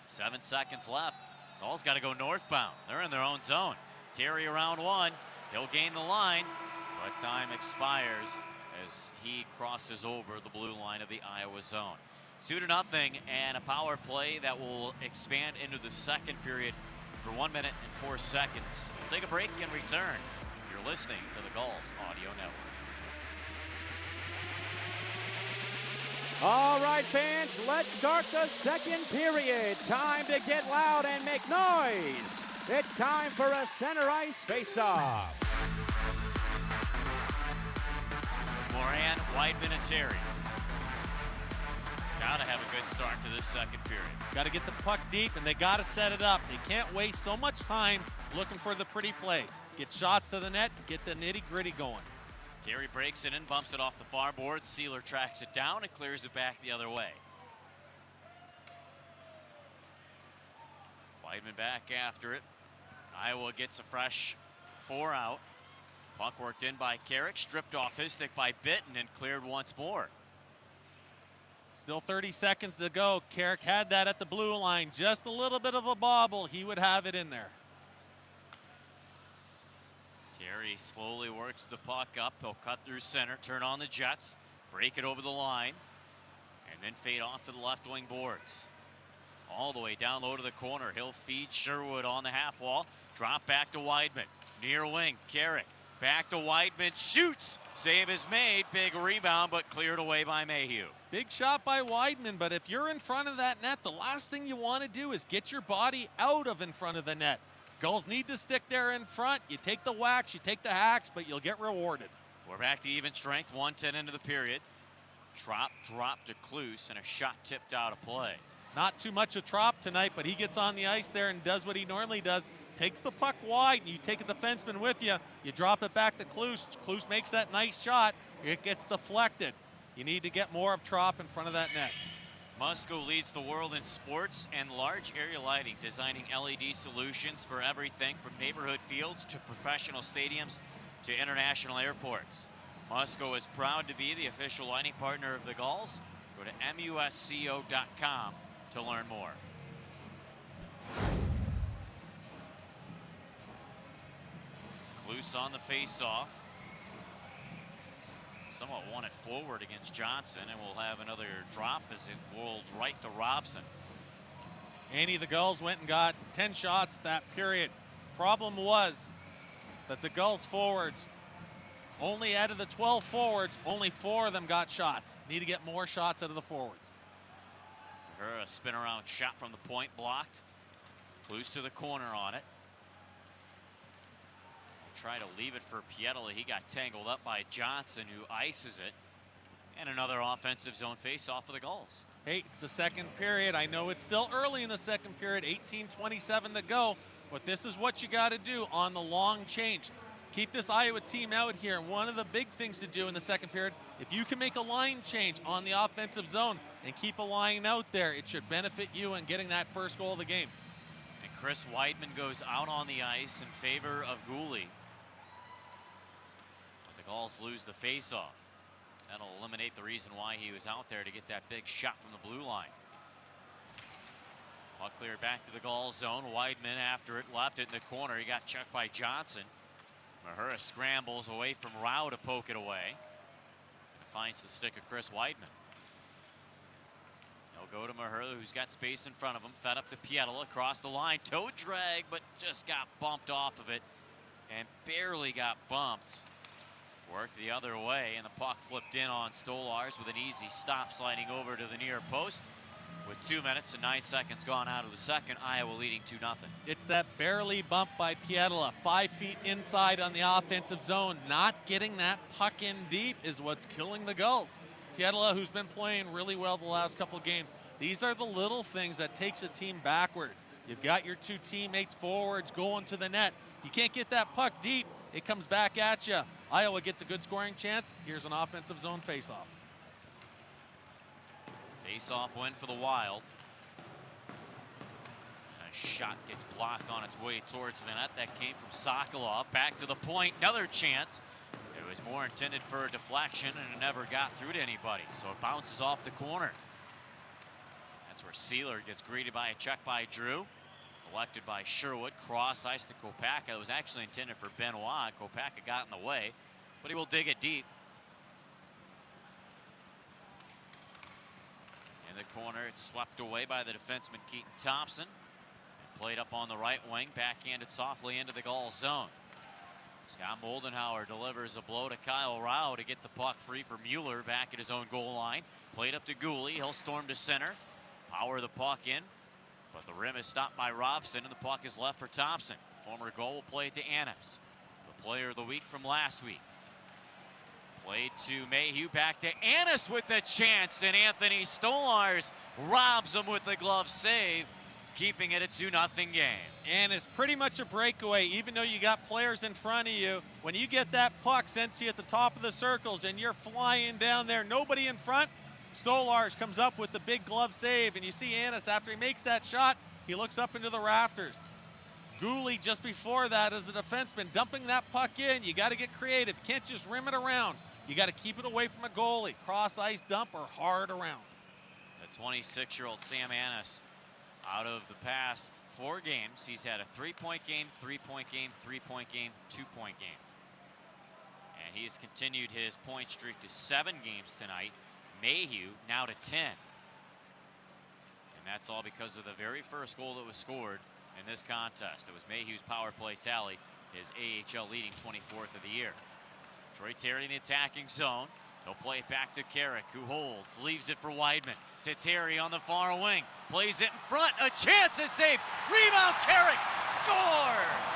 7 seconds left. Gulls got to go northbound. They're in their own zone. Terry around 1. He'll gain the line, but time expires as he crosses over the blue line of the Iowa zone. 2-0 and a power play that will expand into the second period for 1 minute and 4 seconds. We'll take a break and return. You're listening to the Gulls Audio Network. All right, fans, let's start the second period. Time to get loud and make noise. It's time for a center ice face-off. Moran, Weidman, and Terry. Gotta have a good start to this second period. Got to get the puck deep, and they got to set it up. They can't waste so much time looking for the pretty play. Get shots to the net, get the nitty-gritty going. Terry breaks it in, bumps it off the far board. Sealer tracks it down and clears it back the other way. Weidman back after it. Iowa gets a fresh 4 out. Puck worked in by Carrick, stripped off his stick by Bitten and cleared once more. Still 30 seconds to go. Carrick had that at the blue line. Just a little bit of a bobble. He would have it in there. Terry He slowly works the puck up. He'll cut through center, turn on the Jets, break it over the line, and then fade off to the left wing boards. All the way down low to the corner. He'll feed Sherwood on the half wall. Drop back to Weidman. Near wing, Carrick. Back to Weidman, shoots. Save is made. Big rebound, but cleared away by Mayhew. Big shot by Weidman, but if you're in front of that net, the last thing you want to do is get your body out of in front of the net. Gulls need to stick there in front. You take the whacks, you take the hacks, but you'll get rewarded. We're back to even strength, 1:10 into the period. Drop to Kluse, and a shot tipped out of play. Not too much of Trop tonight, but he gets on the ice there and does what he normally does. Takes the puck wide, and you take a defenseman with you. You drop it back to Kluse. Kluse makes that nice shot. It gets deflected. You need to get more of Trop in front of that net. Musco leads the world in sports and large area lighting, designing LED solutions for everything from neighborhood fields to professional stadiums to international airports. Musco is proud to be the official lighting partner of the Gulls. Go to musco.com to learn more. Kluse on the face-off. Somewhat won it forward against Johnson, and we'll have another drop as it rolled right to Robson. Andy, the Gulls went and got 10 shots that period. Problem was that the Gulls forwards, only out of the 12 forwards, only 4 of them got shots. Need to get more shots out of the forwards. A spin around shot from the point blocked. Kluse to the corner on it. Try to leave it for Pietila. He got tangled up by Johnson, who ices it. And another offensive zone face-off for the Gulls. Hey, it's the second period. I know it's still early in the second period, 18:27 to go, but this is what you got to do on the long change. Keep this Iowa team out here. And one of the big things to do in the second period, if you can make a line change on the offensive zone and keep a line out there, it should benefit you in getting that first goal of the game. And Chris Weidman goes out on the ice in favor of Gooley. But the Gulls lose the faceoff. That'll eliminate the reason why he was out there to get that big shot from the blue line. Puck cleared back to the Gulls zone. Weidman after it, left it in the corner. He got checked by Johnson. Mahura scrambles away from Rao to poke it away. And finds the stick of Chris Weidman. He'll go to Mahura, who's got space in front of him. Fed up to Pietila across the line. Toe drag, but just got bumped off of it. And barely got bumped. Worked the other way, and the puck flipped in on Stolars with an easy stop, sliding over to the near post. With 2 minutes and 9 seconds gone out of the second, Iowa leading 2-0. It's that barely bump by Pietila. 5 feet inside on the offensive zone. Not getting that puck in deep is what's killing the Gulls. Pietila, who's been playing really well the last couple of games. These are the little things that takes a team backwards. You've got your 2 teammates forwards going to the net. If you can't get that puck deep, it comes back at you. Iowa gets a good scoring chance. Here's an offensive zone faceoff. Face-off win for the Wild. And a shot gets blocked on its way towards the net. That came from Sokolov. Back to the point. Another chance. It was more intended for a deflection, and it never got through to anybody. So it bounces off the corner. That's where Sealer gets greeted by a check by Drew. Collected by Sherwood. Cross ice to Kopaka. It was actually intended for Benoit. Kopaka got in the way, but he will dig it deep. In the corner, it's swept away by the defenseman Keaton Thompson. And played up on the right wing, backhanded softly into the Gulls zone. Scott Moldenhauer delivers a blow to Kyle Rao to get the puck free for Mueller back at his own goal line. Played up to Gooley. He'll storm to center. Power the puck in. But the rim is stopped by Robson, and the puck is left for Thompson. Former goal will play it to Annis, the player of the week from last week. Played to Mayhew, back to Annis with the chance, and Anthony Stolars robs him with the glove save, keeping it a 2-0 game. Annis pretty much a breakaway, even though you got players in front of you. When you get that puck sent to you at the top of the circles and you're flying down there, nobody in front, Stolars comes up with the big glove save, and you see Annis, after he makes that shot, he looks up into the rafters. Gooley just before that as a defenseman, dumping that puck in. You got to get creative. You can't just rim it around. You got to keep it away from a goalie. Cross ice dump or hard around. The 26-year-old Sam Annis, out of the past 4 games, he's had a 3-point game, 3-point game, 3-point game, 2-point game. he's continued his point streak to 7 games tonight. Mayhew now to 10. And that's all because of the very first goal that was scored in this contest. It was Mayhew's power play tally, his AHL leading 24th of the year. Troy Terry in the attacking zone. He'll play it back to Carrick, who holds, leaves it for Weidman. To Terry on the far wing, plays it in front, a chance to save. Rebound, Carrick scores!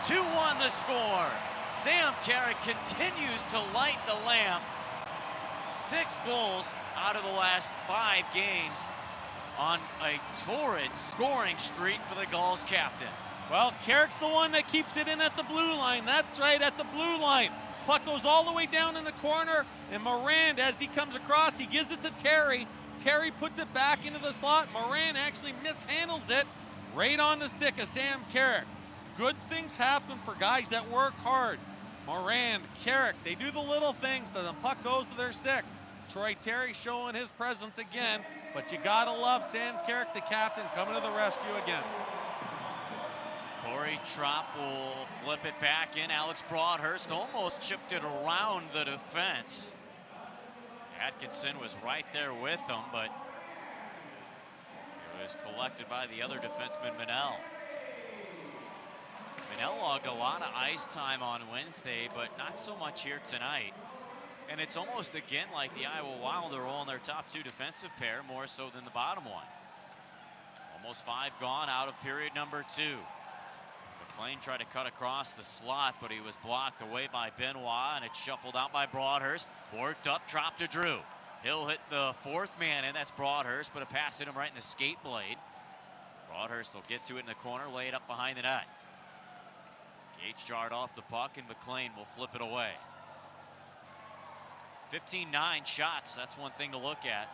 2-1 the score. Sam Carrick continues to light the lamp. 6 goals out of the last 5 games on a torrid scoring streak for the Gulls captain. Well, Carrick's the one that keeps it in at the blue line. That's right, at the blue line. Puck goes all the way down in the corner, and Moran, as he comes across, he gives it to Terry. Terry puts it back into the slot. Moran actually mishandles it right on the stick of Sam Carrick. Good things happen for guys that work hard. Moran, Carrick, they do the little things, then the puck goes to their stick. Troy Terry showing his presence again, but you gotta love Sam Carrick, the captain, coming to the rescue again. Corey Trop will flip it back in. Alex Broadhurst almost chipped it around the defense. Atkinson was right there with him, but it was collected by the other defenseman, Manel. Manel logged a lot of ice time on Wednesday, but not so much here tonight. And it's almost again like the Iowa Wild are rolling their top 2 defensive pair more so than the bottom one. Almost 5 gone out of period number 2. McLean tried to cut across the slot, but he was blocked away by Benoit, and it's shuffled out by Broadhurst. Worked up, dropped to Drew. He'll hit the 4th man in, that's Broadhurst, but a pass hit him right in the skate blade. Broadhurst will get to it in the corner, lay it up behind the net. Gates jarred off the puck, and McLean will flip it away. 15-9 shots, that's one thing to look at.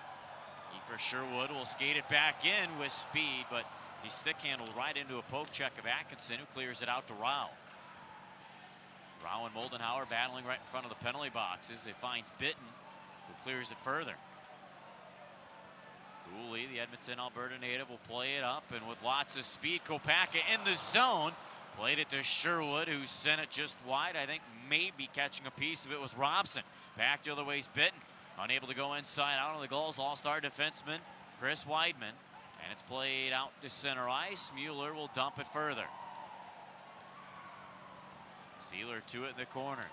Kiefer Sherwood will skate it back in with speed, but he stick handled right into a poke check of Atkinson, who clears it out to Rao. Rao and Moldenhauer battling right in front of the penalty boxes. It finds Bitten, who clears it further. Cooley, the Edmonton, Alberta native, will play it up, and with lots of speed, Kopaka in the zone. Played it to Sherwood, who sent it just wide. I think maybe catching a piece of it was Robson. Back the other way is Bitten. Unable to go inside out on the Gulls all-star defenseman, Chris Weidman. And it's played out to center ice. Mueller will dump it further. Sealer to it in the corner.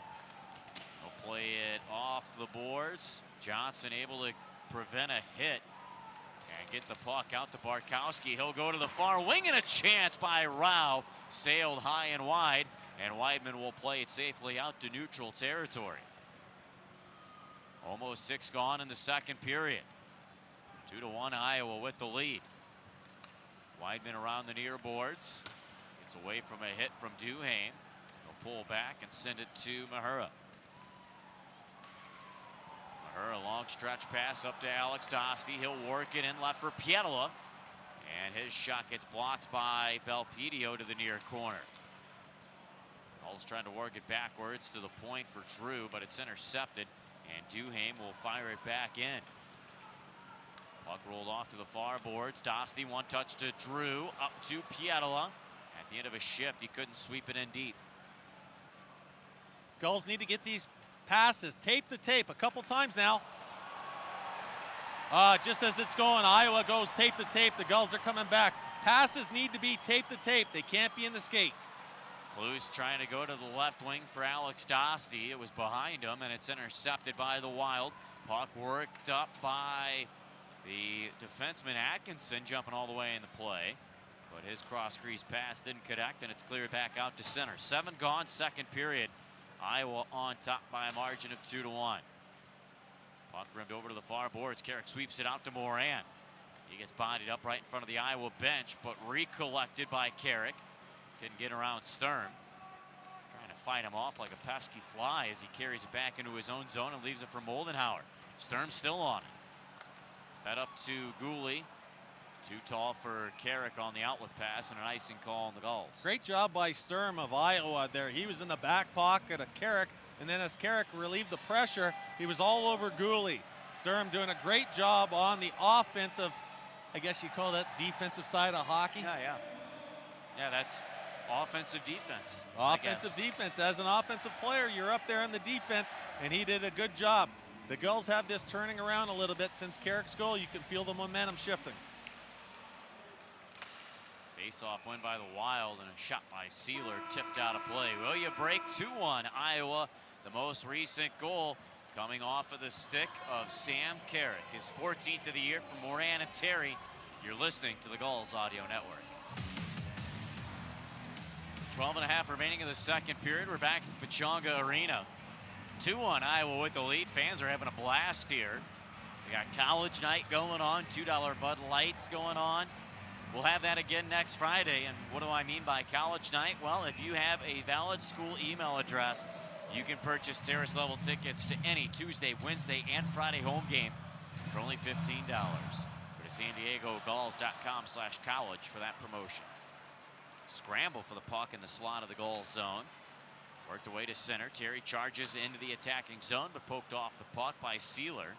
He'll play it off the boards. Johnson able to prevent a hit and get the puck out to Barkowski. He'll go to the far wing, and a chance by Rao. Sailed high and wide, and Weidman will play it safely out to neutral territory. Almost 6 gone in the second period. 2-1 Iowa with the lead. Weidman around the near boards. Gets away from a hit from Duhaime. He'll pull back and send it to Mahura. Mahura, long stretch pass up to Alex Dostie. He'll work it in left for Pietila. And his shot gets blocked by Belpedio to the near corner. Gulls trying to work it backwards to the point for Drew, but it's intercepted. And Duhaime will fire it back in. Puck rolled off to the far boards. Dostie, one touch to Drew, up to Pietila. At the end of a shift, he couldn't sweep it in deep. Gulls need to get these passes tape to tape a couple times now. Just as it's going, Iowa goes tape to tape. The Gulls are coming back. Passes need to be tape to tape. They can't be in the skates. Cluse trying to go to the left wing for Alex Dostie. It was behind him, and it's intercepted by the Wild. Puck worked up by the defenseman Atkinson, jumping all the way in the play. But his cross-crease pass didn't connect, and it's cleared back out to center. 7 gone, second period. Iowa on top by a margin of 2-1. Puck rimmed over to the far boards. Carrick sweeps it out to Moran. He gets bodied up right in front of the Iowa bench, but recollected by Carrick. Couldn't get around Sturm. Trying to fight him off like a pesky fly as he carries it back into his own zone and leaves it for Moldenhauer. Sturm still on it. Fed up to Gooley. Too tall for Carrick on the outlet pass, and an icing call on the Gulls. Great job by Sturm of Iowa there. He was in the back pocket of Carrick, and then as Carrick relieved the pressure, he was all over Gooley. Sturm doing a great job on the offensive, I guess you call that defensive side of hockey. Yeah, that's offensive defense. Offensive defense. As an offensive player, you're up there in the defense, and he did a good job. The Gulls have this turning around a little bit since Carrick's goal. You can feel the momentum shifting. Face-off win by the Wild and a shot by Sealer tipped out of play. Will you break 2-1 Iowa? The most recent goal coming off of the stick of Sam Carrick, his 14th of the year for Moran and Terry. You're listening to the Gulls Audio Network. 12.5 remaining in the second period. We're back at the Pechanga Arena. 2-1 Iowa with the lead. Fans are having a blast here. We got college night going on, $2 Bud Lights going on. We'll have that again next Friday. And what do I mean by college night? Well, if you have a valid school email address, you can purchase terrace level tickets to any Tuesday, Wednesday, and Friday home game for only $15. Go to SanDiegoGulls.com/college for that promotion. Scramble for the puck in the slot of the Gulls zone. Worked away to center. Terry charges into the attacking zone, but poked off the puck by Sealer.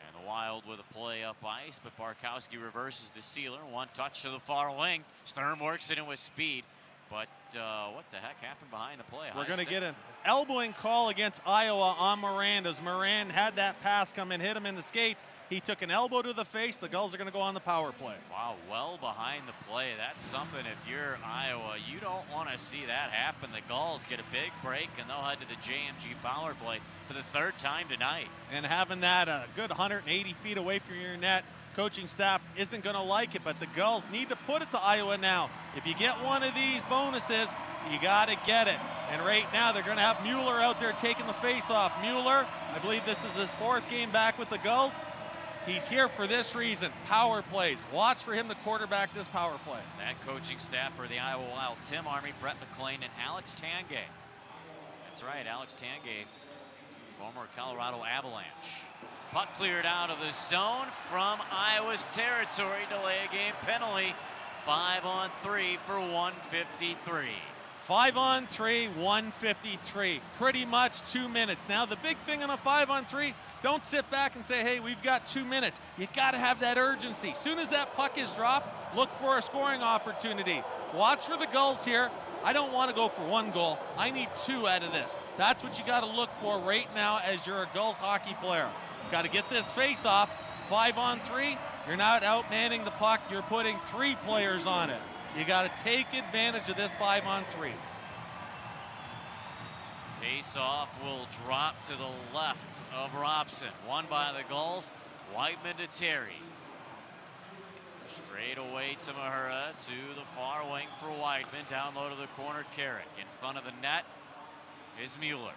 And the Wild with a play up ice, but Barkowski reverses to Sealer. One touch to the far wing. Sturm works it in with speed. But what the heck happened behind the play? We're going to get an elbowing call against Iowa on Moran. As Moran had that pass come and hit him in the skates, he took an elbow to the face. The Gulls are going to go on the power play. Wow, well behind the play. That's something if you're Iowa, you don't want to see that happen. The Gulls get a big break, and they'll head to the JMG power play for the third time tonight. And having that a good 180 feet away from your net, coaching staff isn't going to like it, but the Gulls need to put it to Iowa now. If you get one of these bonuses, you got to get it. And right now they're going to have Mueller out there taking the face-off. Mueller, I believe this is his 4th game back with the Gulls. He's here for this reason, power plays. Watch for him to quarterback this power play. That coaching staff for the Iowa Wild, Tim Army, Brett McLean, and Alex Tangay. That's right, Alex Tangay, former Colorado Avalanche. Puck cleared out of the zone from Iowa's territory. Delay a game penalty. 5-on-3 for 153. 5-on-3, 153. Pretty much 2 minutes. Now the big thing on a 5-on-3, don't sit back and say, hey, we've got 2 minutes. You got to have that urgency. As soon as that puck is dropped, look for a scoring opportunity. Watch for the Gulls here. I don't want to go for 1 goal. I need 2 out of this. That's what you got to look for right now as you're a Gulls hockey player. Got to get this face off. 5-on-3, you're not outmanning the puck. You're putting 3 players on it. You got to take advantage of this 5-on-3. Face-off will drop to the left of Robson. Won by the Gulls. Whiteman to Terry. Straight away to Mahura, to the far wing for Whiteman. Down low to the corner, Carrick. In front of the net is Mueller.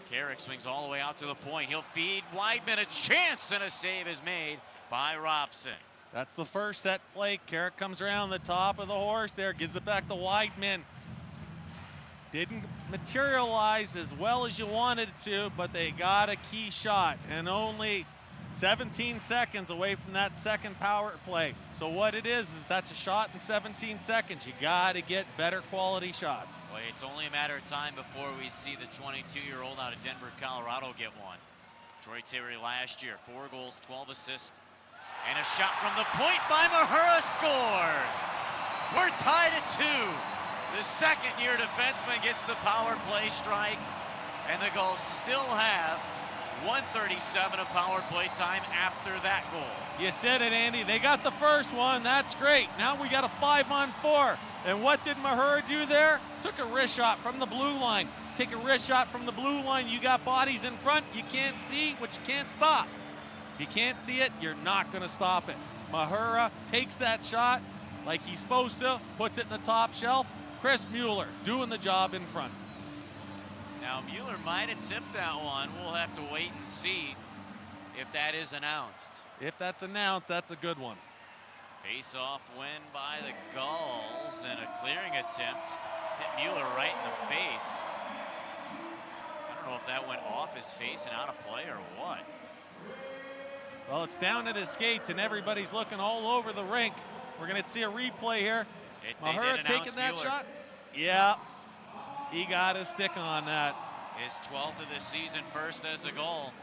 Carrick swings all the way out to the point. He'll feed Whiteman a chance, and a save is made by Robson. That's the first set play. Carrick comes around the top of the horse there, gives it back to Whiteman. Didn't materialize as well as you wanted it to, but they got a key shot, and only 17 seconds away from that second power play. So what it is that's a shot in 17 seconds. You got to get better quality shots. Well, it's only a matter of time before we see the 22-year-old out of Denver, Colorado get one. Troy Terry last year, 4 goals, 12 assists, and a shot from the point by Mahura scores. We're tied at 2. The second-year defenseman gets the power play strike, and the Gulls still have 1:37 of power play time after that goal. You said it, Andy. They got the first one. That's great. Now we got a 5-on-4. And what did Mahura do there? Took a wrist shot from the blue line. Take a wrist shot from the blue line. You got bodies in front. You can't see what you can't stop. If you can't see it, you're not going to stop it. Mahura takes that shot like he's supposed to, puts it in the top shelf. Chris Mueller doing the job in front. Now, Mueller might have tipped that one. We'll have to wait and see if that is announced. If that's announced, that's a good one. Face-off win by the Gulls, and a clearing attempt hit Mueller right in the face. I don't know if that went off his face and out of play or what. Well, it's down at his skates, and everybody's looking all over the rink. We're going to see a replay here. Mahura taking that shot. Yeah, he got his stick on that. His 12th of the season, first as a goal,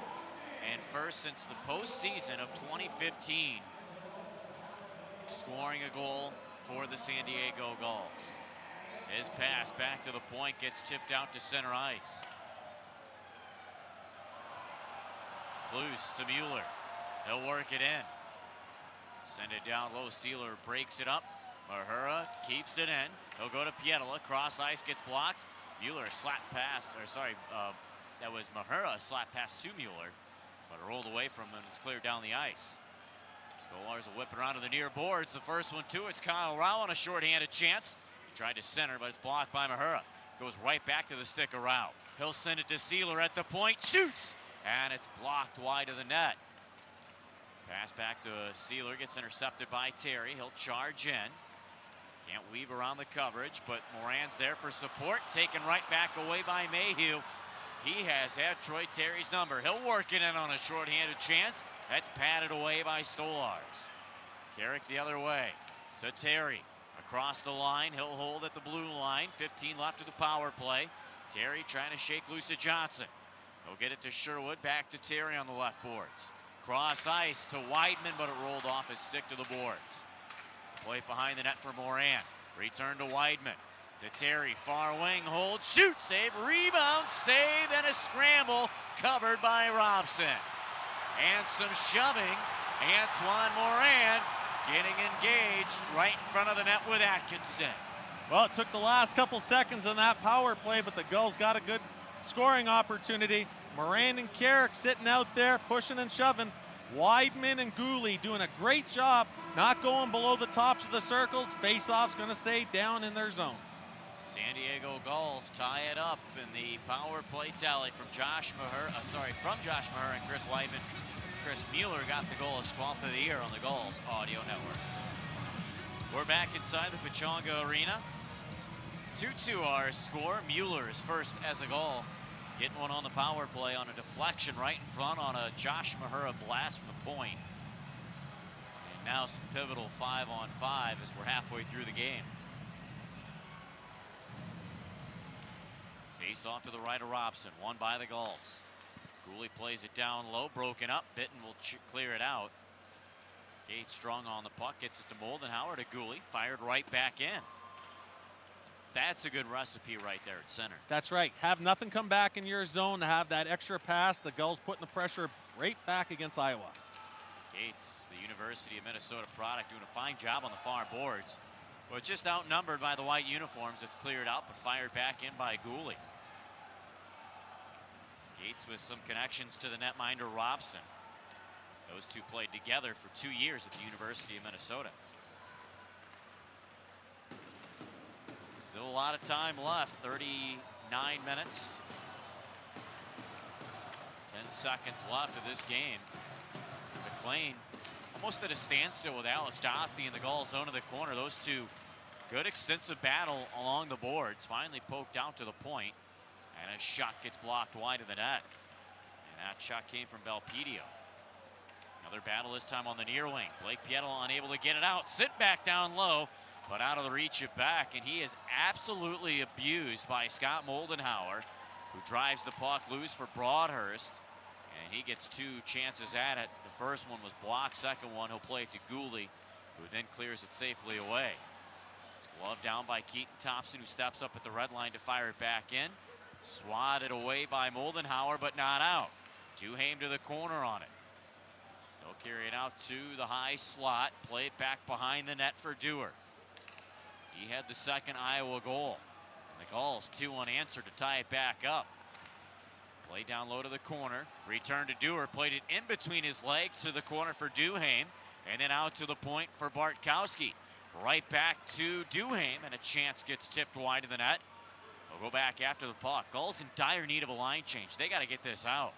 and first since the postseason of 2015. Scoring a goal for the San Diego Gulls. His pass back to the point gets tipped out to center ice. Kluse to Mueller. He'll work it in. Send it down low. Sealer breaks it up. Mahura keeps it in. He'll go to Pietila. Cross ice gets blocked. Mueller slap pass, or sorry, that was Mahura slap pass to Mueller, but it rolled away from him and it's cleared down the ice. Stolars will whip it around to the near boards. The first one too. It's Kyle Rao on a shorthanded chance. He tried to center, but it's blocked by Mahura. Goes right back to the stick of Rao. He'll send it to Sealer at the point. Shoots! And it's blocked wide of the net. Pass back to Sealer. Gets intercepted by Terry. He'll charge in. Can't weave around the coverage, but Moran's there for support. Taken right back away by Mayhew. He has had Troy Terry's number. He'll work it in on a shorthanded chance. That's padded away by Stolars. Carrick the other way to Terry. Across the line, he'll hold at the blue line. 15 left of the power play. Terry trying to shake loose of Johnson. He'll get it to Sherwood, back to Terry on the left boards. Cross ice to Weidman, but it rolled off his stick to the boards. Play behind the net for Moran. Return to Weidman. To Terry, far wing, hold, shoot, save, rebound, save, and a scramble covered by Robson. And some shoving. Antoine Moran getting engaged right in front of the net with Atkinson. Well, it took the last couple seconds in that power play, but the Gulls got a good scoring opportunity. Moran and Carrick sitting out there, pushing and shoving. Weidman and Gooley doing a great job, not going below the tops of the circles. Face-off's going to stay down in their zone. San Diego Gulls tie it up in the power play tally from Josh Mahura and Chris Weidman. Chris Mueller got the goal, his 12th of the year on the Gulls Audio Network. We're back inside the Pechanga Arena. 2-2 our score. Mueller is first as a Gull. Getting one on the power play on a deflection right in front on a Josh Mahura blast from the point. And now some pivotal 5-on-5 as we're halfway through the game. Face off to the right of Robson, won by the Gulls. Gooley plays it down low, broken up. Bitten will clear it out. Gates strong on the puck, gets it to Moldenhauer, to Gooley, fired right back in. That's a good recipe right there at center. That's right. Have nothing come back in your zone to have that extra pass. The Gulls putting the pressure right back against Iowa. Gates, the University of Minnesota product, doing a fine job on the far boards. But just outnumbered by the white uniforms. It's cleared out, but fired back in by Gooley. Gates with some connections to the netminder Robson. Those two played together for 2 years at the University of Minnesota. Still a lot of time left, 39 minutes. 10 seconds left of this game. McLean almost at a standstill with Alex Dostie in the goal zone of the corner. Those two, good extensive battle along the boards. Finally poked out to the point, and a shot gets blocked wide of the net. And that shot came from Belpedio. Another battle this time on the near wing. Blake Pietila unable to get it out. Sit back down low, but out of the reach of back, and he is absolutely abused by Scott Moldenhauer, who drives the puck loose for Broadhurst, and he gets 2 chances at it. The first one was blocked, second one he'll play it to Gooley, who then clears it safely away. It's gloved down by Keaton Thompson, who steps up at the red line to fire it back in. Swatted away by Moldenhauer, but not out. Duhaime to the corner on it. They'll carry it out to the high slot, play it back behind the net for Dewar. He had the second Iowa goal. And the Gulls 2 unanswered to tie it back up. Play down low to the corner. Return to Dewar. Played it in between his legs to the corner for Duhaime. And then out to the point for Bartkowski. Right back to Duhaime. And a chance gets tipped wide of the net. They'll go back after the puck. Gulls in dire need of a line change. They got to get this out.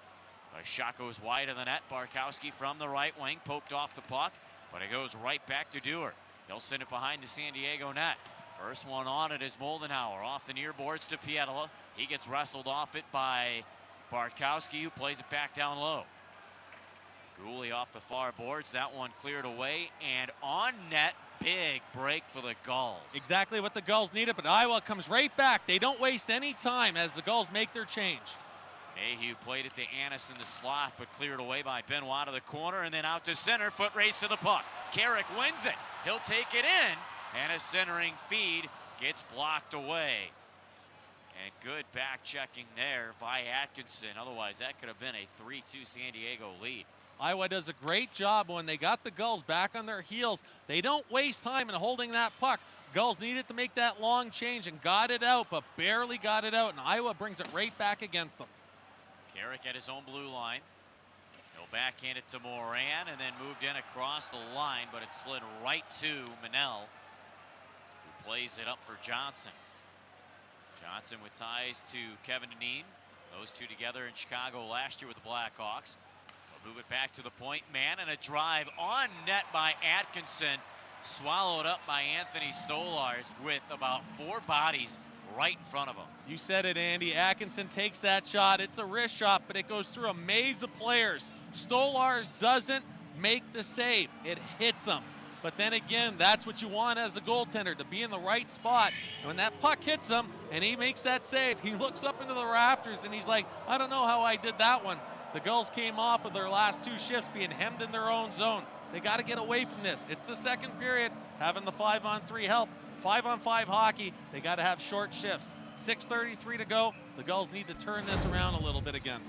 A shot goes wide of the net. Bartkowski from the right wing. Poked off the puck. But it goes right back to Dewar. He'll send it behind the San Diego net. First one on it is Moldenhauer. Off the near boards to Pietila. He gets wrestled off it by Bartkowski, who plays it back down low. Gooley off the far boards. That one cleared away. And on net, big break for the Gulls. Exactly what the Gulls needed, but Iowa comes right back. They don't waste any time as the Gulls make their change. Mayhew played it to Annis in the slot, but cleared away by Benoit to the corner, and then out to center. Foot race to the puck. Carrick wins it. He'll take it in, And a centering feed gets blocked away. And good back checking there by Atkinson. Otherwise, that could have been a 3-2 San Diego lead. Iowa does a great job when they got the Gulls back on their heels. They don't waste time in holding that puck. Gulls needed to make that long change and got it out, but barely got it out, and Iowa brings it right back against them. Carrick at his own blue line. He'll backhand it to Moran and then moved in across the line, but it slid right to Manel, who plays it up for Johnson. Johnson with ties to Kevin Dineen. Those two together in Chicago last year with the Blackhawks. We'll move it back to the point man, and a drive on net by Atkinson. Swallowed up by Anthony Stolars with about 4 bodies right in front of him. You said it, Andy. Atkinson takes that shot. It's a wrist shot, but it goes through a maze of players. Stolars doesn't make the save. It hits him. But then again, that's what you want as a goaltender, to be in the right spot. And when that puck hits him and he makes that save, he looks up into the rafters and he's like, I don't know how I did that one. The Gulls came off of their last 2 shifts being hemmed in their own zone. They got to get away from this. It's the second period, having the 5-on-3 help. 5-on-5 hockey, they got to have short shifts. 6:33 to go. The Gulls need to turn this around a little bit again.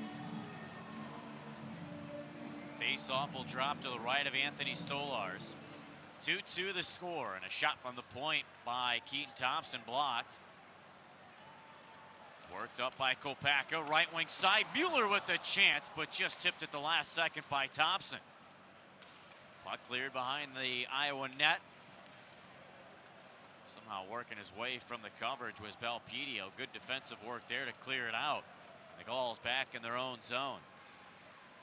Face-off will drop to the right of Anthony Stolars. 2-2 the score, and a shot from the point by Keaton Thompson blocked. Worked up by Kopacka, right wing side. Mueller with the chance, but just tipped at the last second by Thompson. Puck cleared behind the Iowa net. Somehow working his way from the coverage was Belpedio. Good defensive work there to clear it out. The Gulls back in their own zone.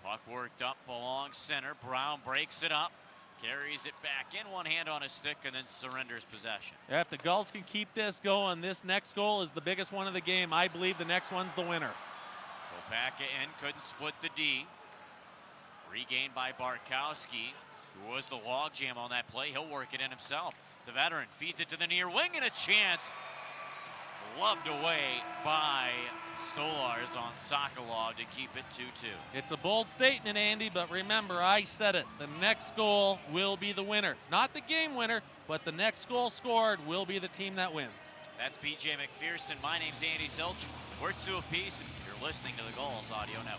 Puck worked up along center. Brown breaks it up. Carries it back in, one hand on his stick, and then surrenders possession. Yeah, if the Gulls can keep this going, this next goal is the biggest one of the game. I believe the next one's the winner. Kopacka in, couldn't split the D. Regained by Barkowski, who was the logjam on that play. He'll work it in himself. The veteran feeds it to the near wing, and a chance. Gloved away by Stolars on Sokolov to keep it 2-2. It's a bold statement, Andy, but remember, I said it. The next goal will be the winner. Not the game winner, but the next goal scored will be the team that wins. That's BJ McPherson. My name's Andy Zilch. We're 2 apiece, and you're listening to the Gulls Audio Network.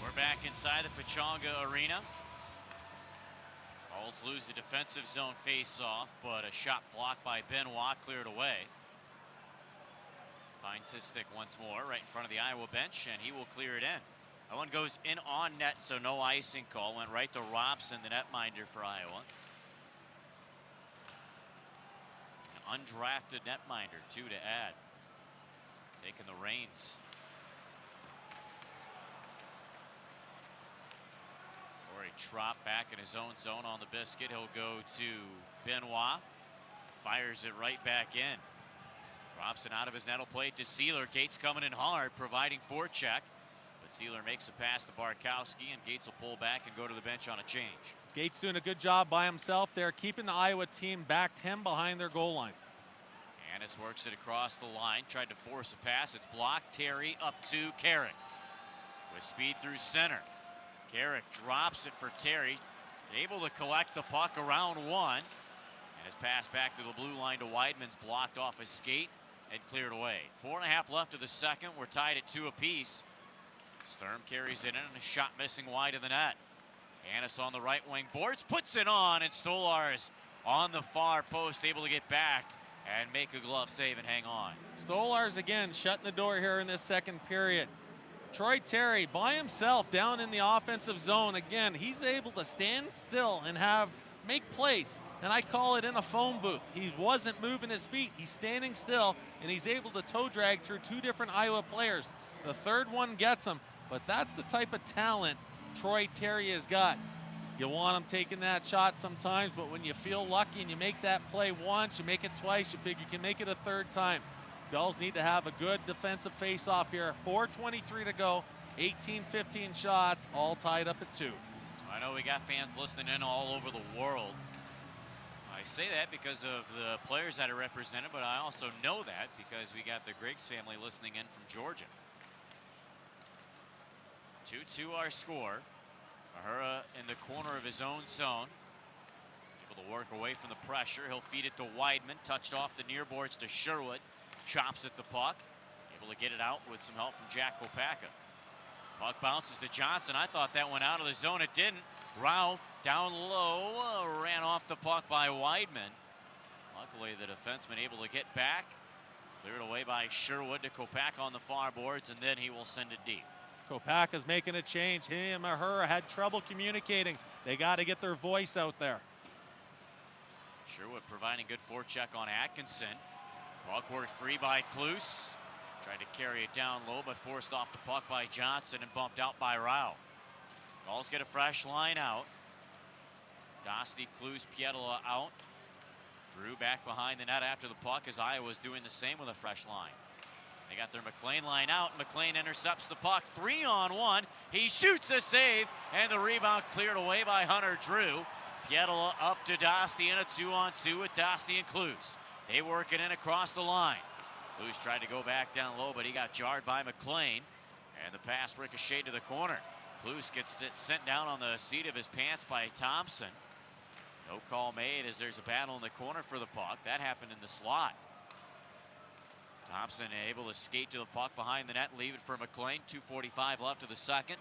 We're back inside the Pechanga Arena. Gulls lose the defensive zone face-off, but a shot blocked by Benoit cleared away. Finds his stick once more right in front of the Iowa bench, and he will clear it in. That one goes in on net, so no icing call. Went right to Robson, the netminder for Iowa. An undrafted netminder, 2 to add. Taking the reins. Trop back in his own zone on the biscuit. He'll go to Benoit. Fires it right back in. Robson out of his nettle play to Sealer. Gates coming in hard, providing forecheck. But Sealer makes a pass to Barkowski, and Gates will pull back and go to the bench on a change. Gates doing a good job by himself there, keeping the Iowa team back 10 behind their goal line. Annis works it across the line. Tried to force a pass. It's blocked. Terry up to Carrick. With speed through center. Carrick drops it for Terry, able to collect the puck around 1, and his pass back to the blue line to Weidman's blocked off his skate and cleared away. 4.5 left of the second. We're tied at 2 apiece. Sturm carries it in, and a shot missing wide of the net. Annis on the right wing boards, puts it on, and Stolars on the far post, able to get back and make a glove save and hang on. Stolars again shutting the door here in this second period. Troy Terry by himself down in the offensive zone. Again, he's able to stand still and make plays. And I call it in a phone booth. He wasn't moving his feet. He's standing still, and he's able to toe drag through 2 different Iowa players. The third one gets him, but that's the type of talent Troy Terry has got. You want him taking that shot sometimes, but when you feel lucky and you make that play once, you make it twice, you figure you can make it a third time. Gulls need to have a good defensive face-off here. 4:23 to go, 18-15 shots, all tied up at 2. I know we got fans listening in all over the world. I say that because of the players that are represented, but I also know that because we got the Griggs family listening in from Georgia. 2-2 our score. Mahura in the corner of his own zone. Able to work away from the pressure. He'll feed it to Weidman. Touched off the near boards to Sherwood. Chops at the puck. Able to get it out with some help from Jack Kopaka. Puck bounces to Johnson. I thought that went out of the zone. It didn't. Rao down low. Ran off the puck by Weidman. Luckily, the defenseman able to get back. Cleared away by Sherwood to Kopaka on the far boards, and then he will send it deep. Kopaka's making a change. He and Mahura had trouble communicating. They got to get their voice out there. Sherwood providing good forecheck on Atkinson. Puck worked free by Klus. Tried to carry it down low, but forced off the puck by Johnson and bumped out by Rao. Gulls get a fresh line out. Dostie, Klus, Pietila out. Drew back behind the net after the puck as Iowa's doing the same with a fresh line. They got their McLean line out. McLean intercepts the puck 3-on-1. He shoots a save, and the rebound cleared away by Hunter Drew. Pietila up to Dostie in a 2-on-2 with Dostie and Klus. They work it in across the line. Klus tried to go back down low, but he got jarred by McLean, and the pass ricocheted to the corner. Klus gets sent down on the seat of his pants by Thompson. No call made as there's a battle in the corner for the puck. That happened in the slot. Thompson able to skate to the puck behind the net, leave it for McLean. 2:45 left of the second.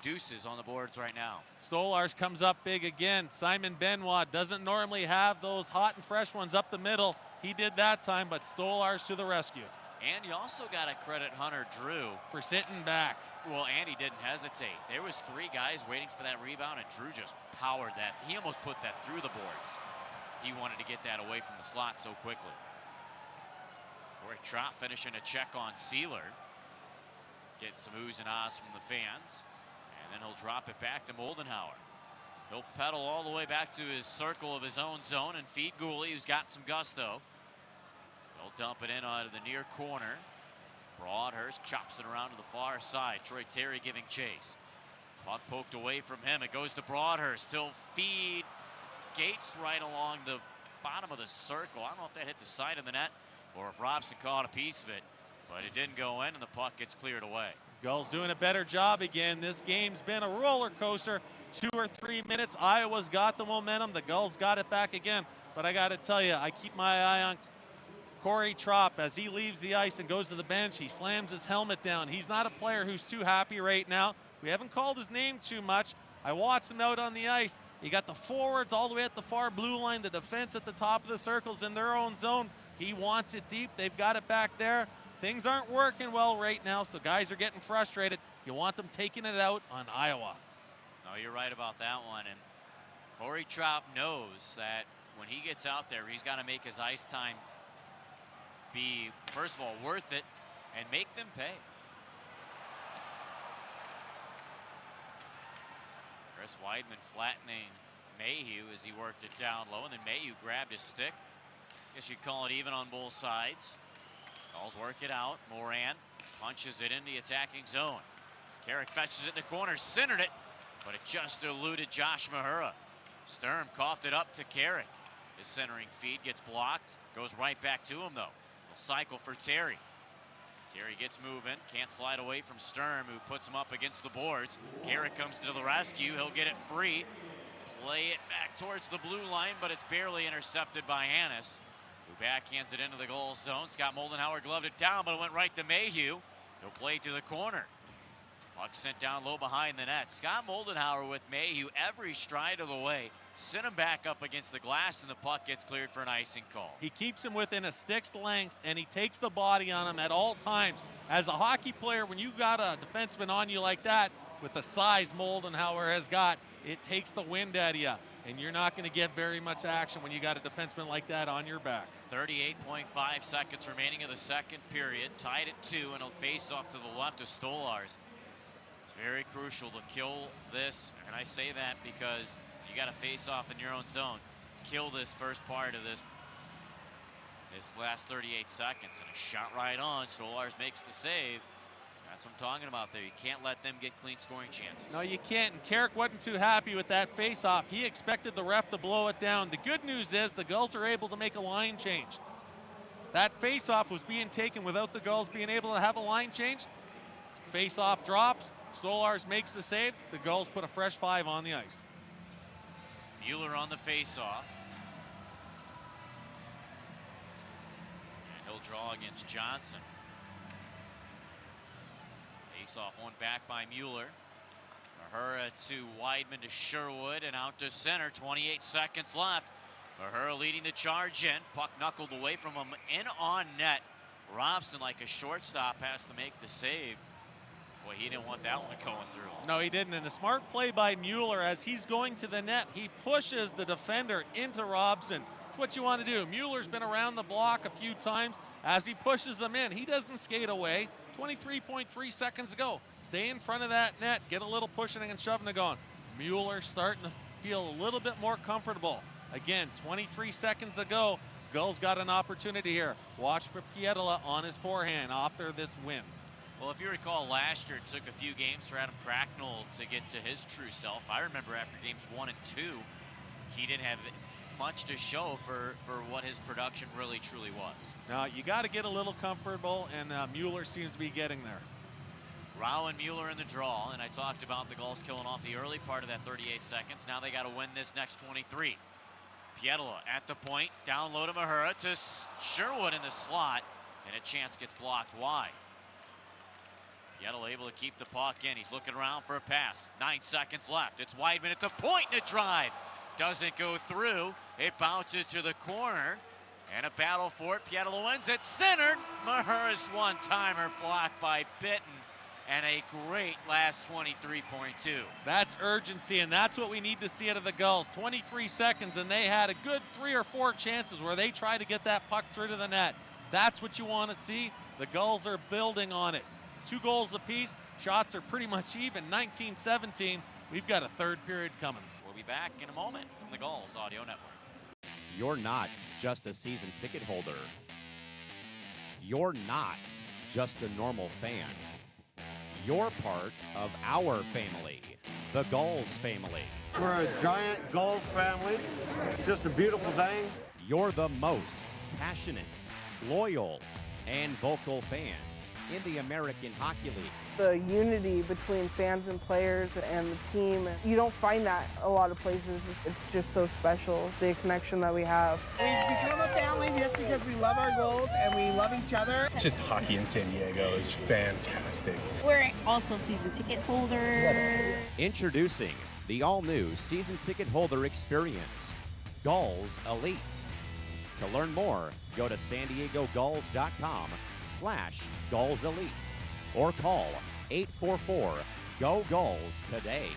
Deuces on the boards right now. Stolars comes up big again. Simon Benoit doesn't normally have those hot and fresh ones up the middle. He did that time, but Stolars to the rescue. And you also got to credit Hunter Drew for sitting back. Well, and he didn't hesitate. There was three guys waiting for that rebound, and Drew just powered that. He almost put that through the boards. He wanted to get that away from the slot so quickly. Corey Trott finishing a check on Sealer. Get some oohs and ahs from the fans. And then he'll drop it back to Moldenhauer. He'll pedal all the way back to his circle of his own zone and feed Gooley, who's got some gusto. He'll dump it in out of the near corner. Broadhurst chops it around to the far side. Troy Terry giving chase. Puck poked away from him. It goes to Broadhurst. He'll feed Gates right along the bottom of the circle. I don't know if that hit the side of the net or if Robson caught a piece of it, but it didn't go in, and the puck gets cleared away. Gulls doing a better job again. This game's been a roller coaster. 2 or 3 minutes. Iowa's got the momentum. The Gulls got it back again. But I got to tell you, I keep my eye on Corey Trop as he leaves the ice and goes to the bench. He slams his helmet down. He's not a player who's too happy right now. We haven't called his name too much. I watched him out on the ice. You got the forwards all the way at the far blue line, the defense at the top of the circles in their own zone. He wants it deep. They've got it back there. Things aren't working well right now, so guys are getting frustrated. You want them taking it out on Iowa. No, you're right about that one. And Corey Trop knows that when he gets out there, he's got to make his ice time be, first of all, worth it and make them pay. Chris Weidman flattening Mayhew as he worked it down low, and then Mayhew grabbed his stick. Guess you'd call it even on both sides. Gulls work it out. Moran punches it in the attacking zone. Carrick fetches it in the corner, centered it, but it just eluded Josh Mahura. Sturm coughed it up to Carrick. His centering feed gets blocked, goes right back to him though. A cycle for Terry. Terry gets moving, can't slide away from Sturm, who puts him up against the boards. Carrick comes to the rescue, he'll get it free. Play it back towards the blue line, but it's barely intercepted by Annis, who backhands it into the goal zone. Scott Moldenhauer gloved it down, but it went right to Mayhew. He'll play to the corner. Puck sent down low behind the net. Scott Moldenhauer with Mayhew every stride of the way. Sent him back up against the glass, and the puck gets cleared for an icing call. He keeps him within a stick's length, and he takes the body on him at all times. As a hockey player, when you got a defenseman on you like that, with the size Moldenhauer has got, it takes the wind out of you, and you're not going to get very much action when you got a defenseman like that on your back. 38.5 seconds remaining of the second period. Tied at 2, and he'll face off to the left of Stolars. It's very crucial to kill this, and I say that because you got to face off in your own zone. Kill this first part of this last 38 seconds, and a shot right on. Stolars makes the save. That's what I'm talking about there. You can't let them get clean scoring chances. No, you can't, and Carrick wasn't too happy with that face-off. He expected the ref to blow it down. The good news is the Gulls are able to make a line change. That face-off was being taken without the Gulls being able to have a line change. Face-off drops. Stolars makes the save. The Gulls put a fresh 5 on the ice. Mueller on the face-off. draw against Johnson. Face-off one back by Mueller. Mahura to Weidman to Sherwood and out to center. 28 seconds left. Mahura leading the charge in. Puck knuckled away from him in on net. Robson, like a shortstop, has to make the save. Boy, he didn't want that one going through. No, he didn't. And a smart play by Mueller as he's going to the net. He pushes the defender into Robson. That's what you want to do. Mueller's been around the block a few times. As he pushes them in, he doesn't skate away. 23.3 seconds to go. Stay in front of that net. Get a little pushing and shoving to going. Mueller starting to feel a little bit more comfortable. Again, 23 seconds to go. Gulls got an opportunity here. Watch for Pietola on his forehand after this win. Well, if you recall, last year it took a few games for Adam Cracknell to get to his true self. I remember after games 1 and 2, he didn't have much to show for what his production really truly was. Now, you got to get a little comfortable, and Mueller seems to be getting there. Rao and Mueller in the draw, and I talked about the Gulls killing off the early part of that 38 seconds. Now they got to win this next 23. Pietola at the point, down low to Mahura to Sherwood in the slot, and a chance gets blocked wide. Pietola able to keep the puck in. He's looking around for a pass. 9 seconds left. It's Weidman at the point and a drive. Doesn't go through. It bounces to the corner. And a battle for it. Pietola wins it. Centered. Mahura's one-timer blocked by Bitten. And a great last 23.2. That's urgency, and that's what we need to see out of the Gulls. 23 seconds, and they had a good 3 or 4 chances where they tried to get that puck through to the net. That's what you want to see. The Gulls are building on it. 2 goals apiece. Shots are pretty much even. 19-17. We've got a third period coming. We'll be back in a moment from the Gulls Audio Network. You're not just a season ticket holder. You're not just a normal fan. You're part of our family, the Gulls family. We're a giant Gulls family. Just a beautiful thing. You're the most passionate, loyal, and vocal fans in the American Hockey League. The unity between fans and players and the team, you don't find that a lot of places. It's just so special, the connection that we have. We've become a family just because we love our Gulls and we love each other. Just hockey in San Diego is fantastic. We're also season ticket holders. Introducing the all-new season ticket holder experience, Gulls Elite. To learn more, go to sandiegogulls.com/Gulls Elite or call 844-GO-GULLS today.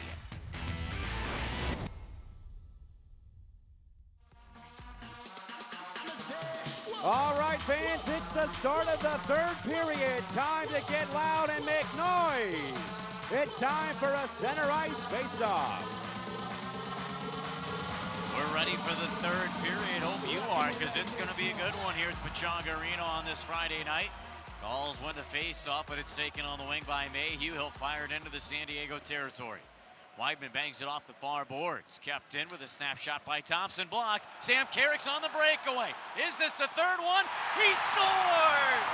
All right, fans, it's the start of the third period. Time to get loud and make noise. It's time for a center ice face-off. We're ready for the third period. Hope you are, because it's going to be a good one here at Pechanga Arena on this Friday night. Gulls win the face-off, but it's taken on the wing by Mayhew. He'll fire it into the San Diego territory. Weidman bangs it off the far boards. Kept in with a snapshot by Thompson, blocked. Sam Carrick's on the breakaway. Is this the third one? He scores!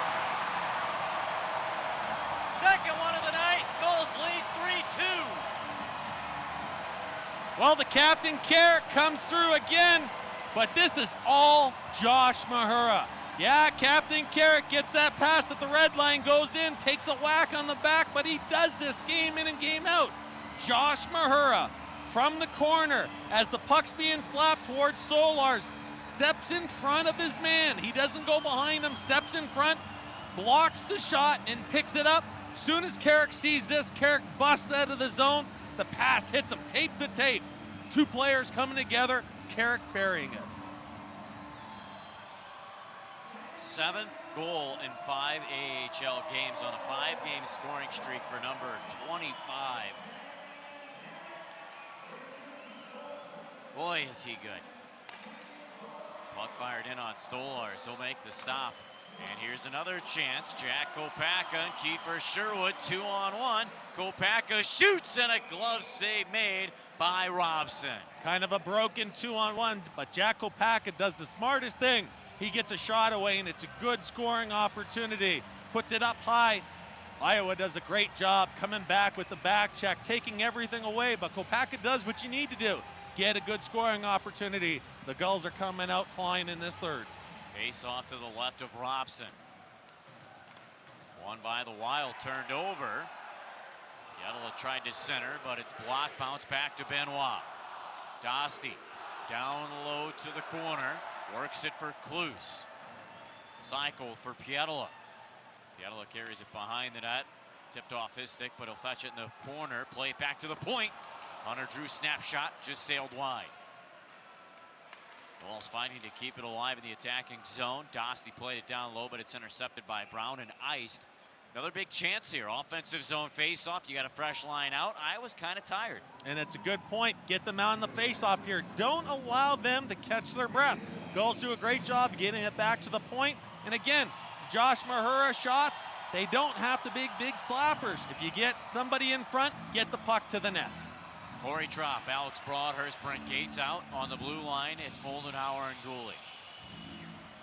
Second one of the night. Gulls lead 3-2. Well, the captain, Carrick, comes through again, but this is all Josh Mahura. Yeah, Captain Carrick gets that pass at the red line, goes in, takes a whack on the back, but he does this game in and game out. Josh Mahura from the corner as the puck's being slapped towards Solars, steps in front of his man. He doesn't go behind him, steps in front, blocks the shot and picks it up. Soon as Carrick sees this, Carrick busts out of the zone. The pass hits him tape to tape. 2 players coming together, Carrick burying it. 7th goal in 5 AHL games on a 5-game scoring streak for number 25. Boy, is he good. Puck fired in on Stolars. He'll make the stop. And here's another chance. Jack Kopaka and Kiefer Sherwood 2-on-1. Kopaka shoots and a glove save made by Robson. Kind of a broken 2-on-1, but Jack Kopaka does the smartest thing. He gets a shot away, and it's a good scoring opportunity. Puts it up high. Iowa does a great job coming back with the back check, taking everything away, but Kopaka does what you need to do. Get a good scoring opportunity. The Gulls are coming out flying in this third. Face off to the left of Robson. Won by the Wild, turned over. Pietola tried to center, but it's blocked, bounce back to Benoit. Dostie down low to the corner, works it for Kloos. Cycle for Pietola. Pietola carries it behind the net, tipped off his stick, but he'll fetch it in the corner, play it back to the point. Hunter Drew snapshot, just sailed wide. Gulls fighting to keep it alive in the attacking zone. Dostie played it down low, but it's intercepted by Brown and iced. Another big chance here. Offensive zone face-off. You got a fresh line out. Iowa's kind of tired. And it's a good point. Get them out in the face-off here. Don't allow them to catch their breath. Gulls do a great job getting it back to the point. And again, Josh Mahura shots, they don't have to be big slappers. If you get somebody in front, get the puck to the net. Corey Trop, Alex Broadhurst, Brent Gates out on the blue line. It's Moldenhauer and Gooley.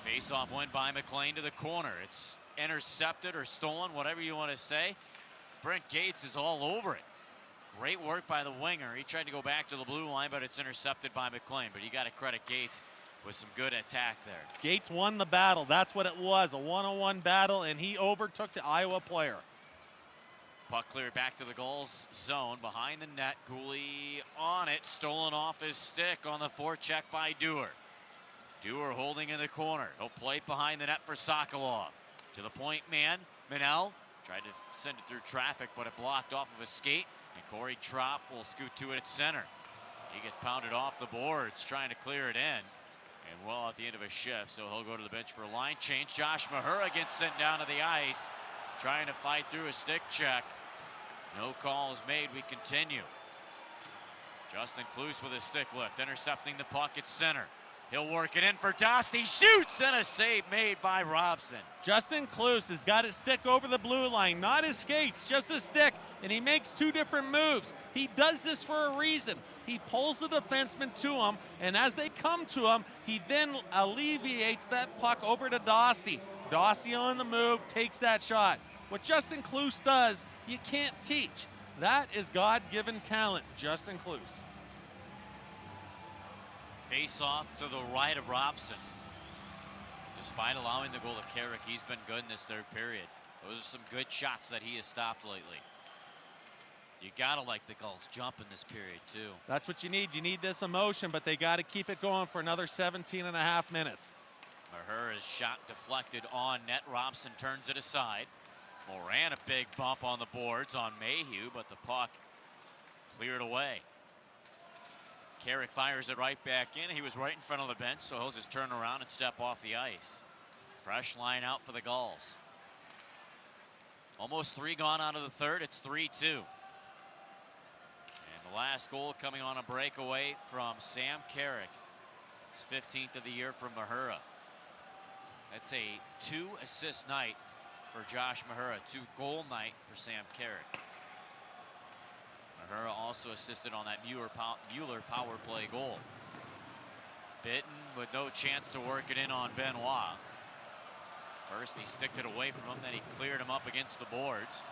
Face-off win by McLean to the corner. It's intercepted or stolen, whatever you want to say. Brent Gates is all over it. Great work by the winger. He tried to go back to the blue line, but it's intercepted by McLean. But you got to credit Gates with some good attack there. Gates won the battle. That's what it was, a one-on-one battle, and he overtook the Iowa player. Puck cleared back to the Gulls zone, behind the net. Gooley on it, stolen off his stick on the forecheck by Dewar. Dewar holding in the corner. He'll play it behind the net for Sokolov. To the point man, Manel tried to send it through traffic, but it blocked off of a skate, and Corey Trop will scoot to it at center. He gets pounded off the boards, trying to clear it in, and well at the end of a shift, so he'll go to the bench for a line change. Josh Mahura gets sent down to the ice, trying to fight through a stick check. No call is made. We continue. Justin Kloos with a stick lift, intercepting the puck at center. He'll work it in for Dostie, shoots, and a save made by Robson. Justin Kloos has got his stick over the blue line, not his skates, just his stick, and he makes two different moves. He does this for a reason. He pulls the defenseman to him, and as they come to him, he then alleviates that puck over to Dostie. Dostie on the move, takes that shot. What Justin Kloos does, you can't teach. That is God-given talent, Justin Kloos. Face-off to the right of Robson. Despite allowing the goal to Carrick, he's been good in this third period. Those are some good shots that he has stopped lately. You gotta like the Gulls jump in this period too. That's what you need. You need this emotion, but they got to keep it going for another 17 and a half minutes. Mahura's shot deflected on net. Robson turns it aside. Moran a big bump on the boards on Mayhew, but the puck cleared away. Carrick fires it right back in. He was right in front of the bench, so he'll just turn around and step off the ice. Fresh line out for the Gulls. Almost 3 gone out of the third. It's 3-2. And the last goal coming on a breakaway from Sam Carrick. His 15th of the year from Mahura. That's a 2-assist night for Josh Mahura, 2-goal night for Sam Carrick. Mahura also assisted on that Mueller power play goal. Bitten with no chance to work it in on Benoit. First he sticked it away from him, then he cleared him up against the boards.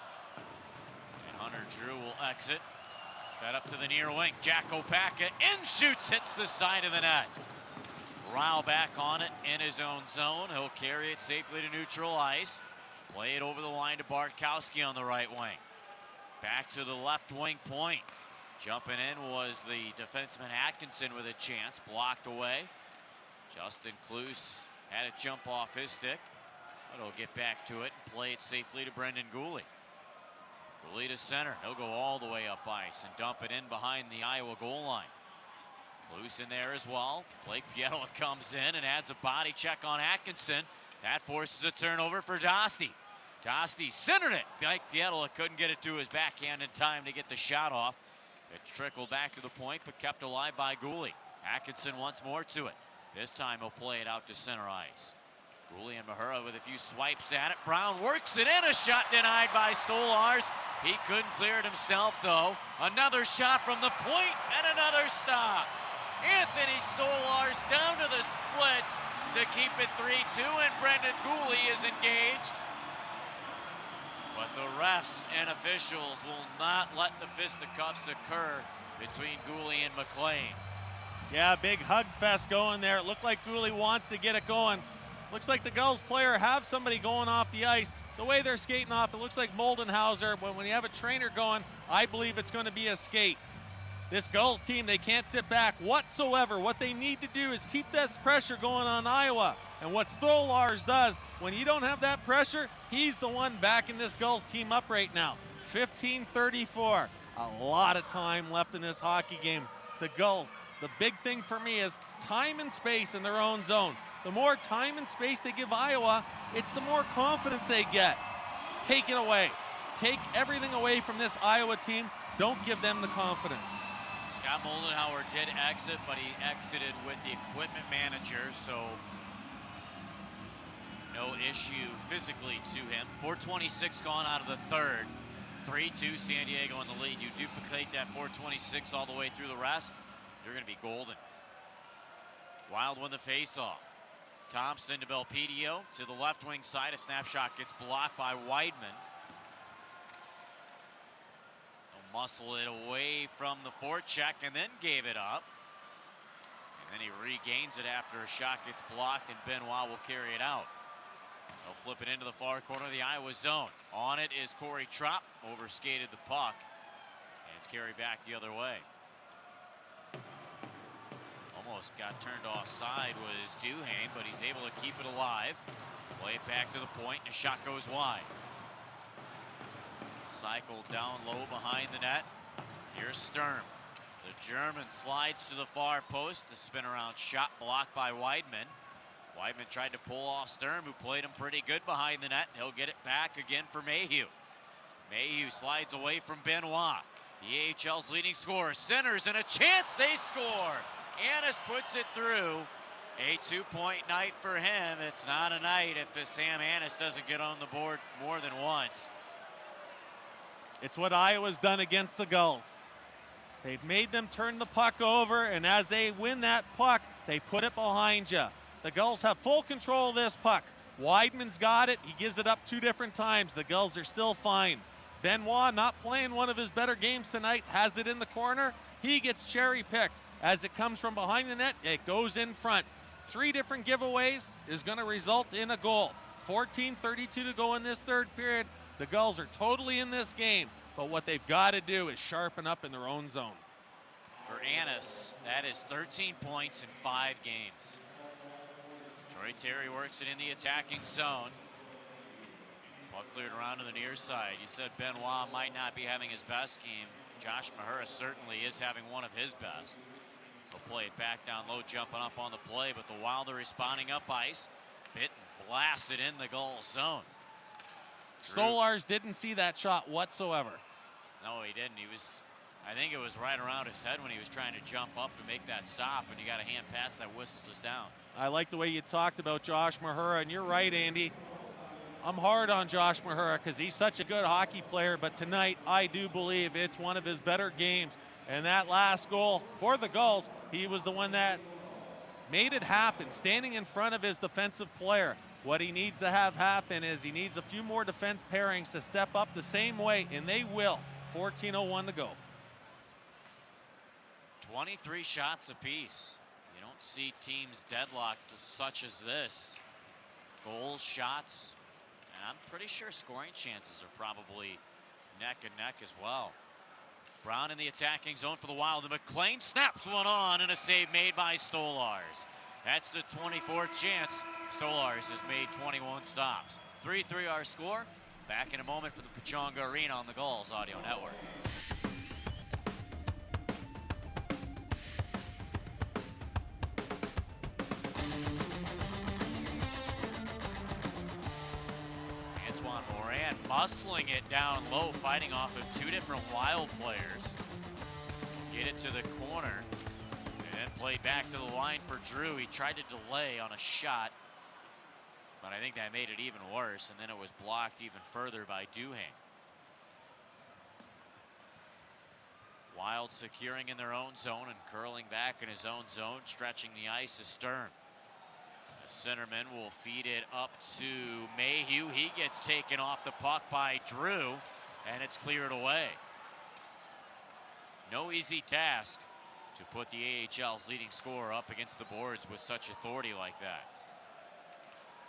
And Hunter Drew will exit. Fed up to the near wing. Jack Opaka in shoots, hits the side of the net. Ryle back on it in his own zone. He'll carry it safely to neutral ice. Play it over the line to Bartkowski on the right wing. Back to the left wing point. Jumping in was the defenseman Atkinson with a chance. Blocked away. Justin Kloos had it jump off his stick. But he'll get back to it and play it safely to Brendan Gooley. Gooley to center. He'll go all the way up ice and dump it in behind the Iowa goal line. Kloos in there as well. Blake Pietola comes in and adds a body check on Atkinson. That forces a turnover for Dostie. Dostie centered it. Blake Pietola couldn't get it to his backhand in time to get the shot off. It trickled back to the point, but kept alive by Gooley. Atkinson once more to it. This time he'll play it out to center ice. Gooley and Mahura with a few swipes at it. Brown works it in. A shot denied by Stolars. He couldn't clear it himself, though. Another shot from the point and another stop. Anthony Stolars down to the splits to keep it 3-2, and Brendan Gooley is engaged. But the refs and officials will not let the fisticuffs occur between Gooley and McLean. Yeah, big hug fest going there. It looked like Gooley wants to get it going. Looks like the Gulls player have somebody going off the ice. The way they're skating off, it looks like Moldenhauser, but when you have a trainer going, I believe it's going to be a skate. This Gulls team, they can't sit back whatsoever. What they need to do is keep that pressure going on Iowa. And what Stolars does, when you don't have that pressure, he's the one backing this Gulls team up right now. 15:34. A lot of time left in this hockey game. The Gulls, the big thing for me is time and space in their own zone. The more time and space they give Iowa, it's the more confidence they get. Take it away. Take everything away from this Iowa team. Don't give them the confidence. Scott Moldenhauer did exit, but he exited with the equipment manager, so no issue physically to him. 4:26 gone out of the third. 3-2 San Diego in the lead. You duplicate that 4:26 all the way through the rest, you're going to be golden. Wild win the faceoff. Thompson to Belpedio to the left wing side. A snapshot gets blocked by Weidman. He'll muscle it away from the forecheck and then gave it up. And then he regains it after a shot gets blocked, and Benoit will carry it out. They'll flip it into the far corner of the Iowa zone. On it is Corey Trop. Overskated the puck. And it's carried back the other way. Almost got turned offside was Duhane, but he's able to keep it alive. Play it back to the point, and a shot goes wide. Cycled down low behind the net. Here's Sturm. The German slides to the far post. The spin around shot blocked by Weidman. Weidman tried to pull off Sturm, who played him pretty good behind the net. He'll get it back again for Mayhew. Mayhew slides away from Benoit. The AHL's leading scorer centers, and a chance they score. Annis puts it through. A 2-point night for him. It's not a night if Sam Annis doesn't get on the board more than once. It's what Iowa's done against the Gulls. They've made them turn the puck over, and as they win that puck, they put it behind you. The Gulls have full control of this puck. Weidman's got it. He gives it up 2 different times. The Gulls are still fine. Benoit, not playing one of his better games tonight, has it in the corner. He gets cherry-picked. As it comes from behind the net, it goes in front. 3 different giveaways is going to result in a goal. 14:32 to go in this third period. The Gulls are totally in this game, but what they've got to do is sharpen up in their own zone. For Annis, that is 13 points in 5 games. Troy Terry works it in the attacking zone. Puck cleared around to the near side. You said Benoit might not be having his best game. Josh Mahura certainly is having one of his best. He'll play it back down low, jumping up on the play, but the Wild are responding up ice. Bit and blasted in the goal zone. Stolars didn't see that shot whatsoever. No, he didn't. I think it was right around his head when he was trying to jump up and make that stop, and you got a hand pass that whistles us down. I like the way you talked about Josh Mahura, and you're right, Andy. I'm hard on Josh Mahura because he's such a good hockey player, but tonight I do believe it's one of his better games. And that last goal for the Gulls, he was the one that made it happen, standing in front of his defensive player. What he needs to have happen is he needs a few more defense pairings to step up the same way, and they will. 14:01 to go. 23 shots apiece. You don't see teams deadlocked such as this. Goals, shots, and I'm pretty sure scoring chances are probably neck and neck as well. Brown in the attacking zone for the Wild, and McLean snaps one on, and a save made by Stolars. That's the 24th chance. Stolars has made 21 stops. 3-3 our score. Back in a moment for the Pechanga Arena on the Gulls Audio Network. Antoine Moran muscling it down low, fighting off of 2 different Wild players. Get it to the corner, and then played back to the line for Drew. He tried to delay on a shot, but I think that made it even worse, and then it was blocked even further by Duhane. Wild securing in their own zone and curling back in his own zone, stretching the ice is Sturm. The centerman will feed it up to Mayhew. He gets taken off the puck by Drew, and it's cleared away. No easy task to put the AHL's leading scorer up against the boards with such authority like that.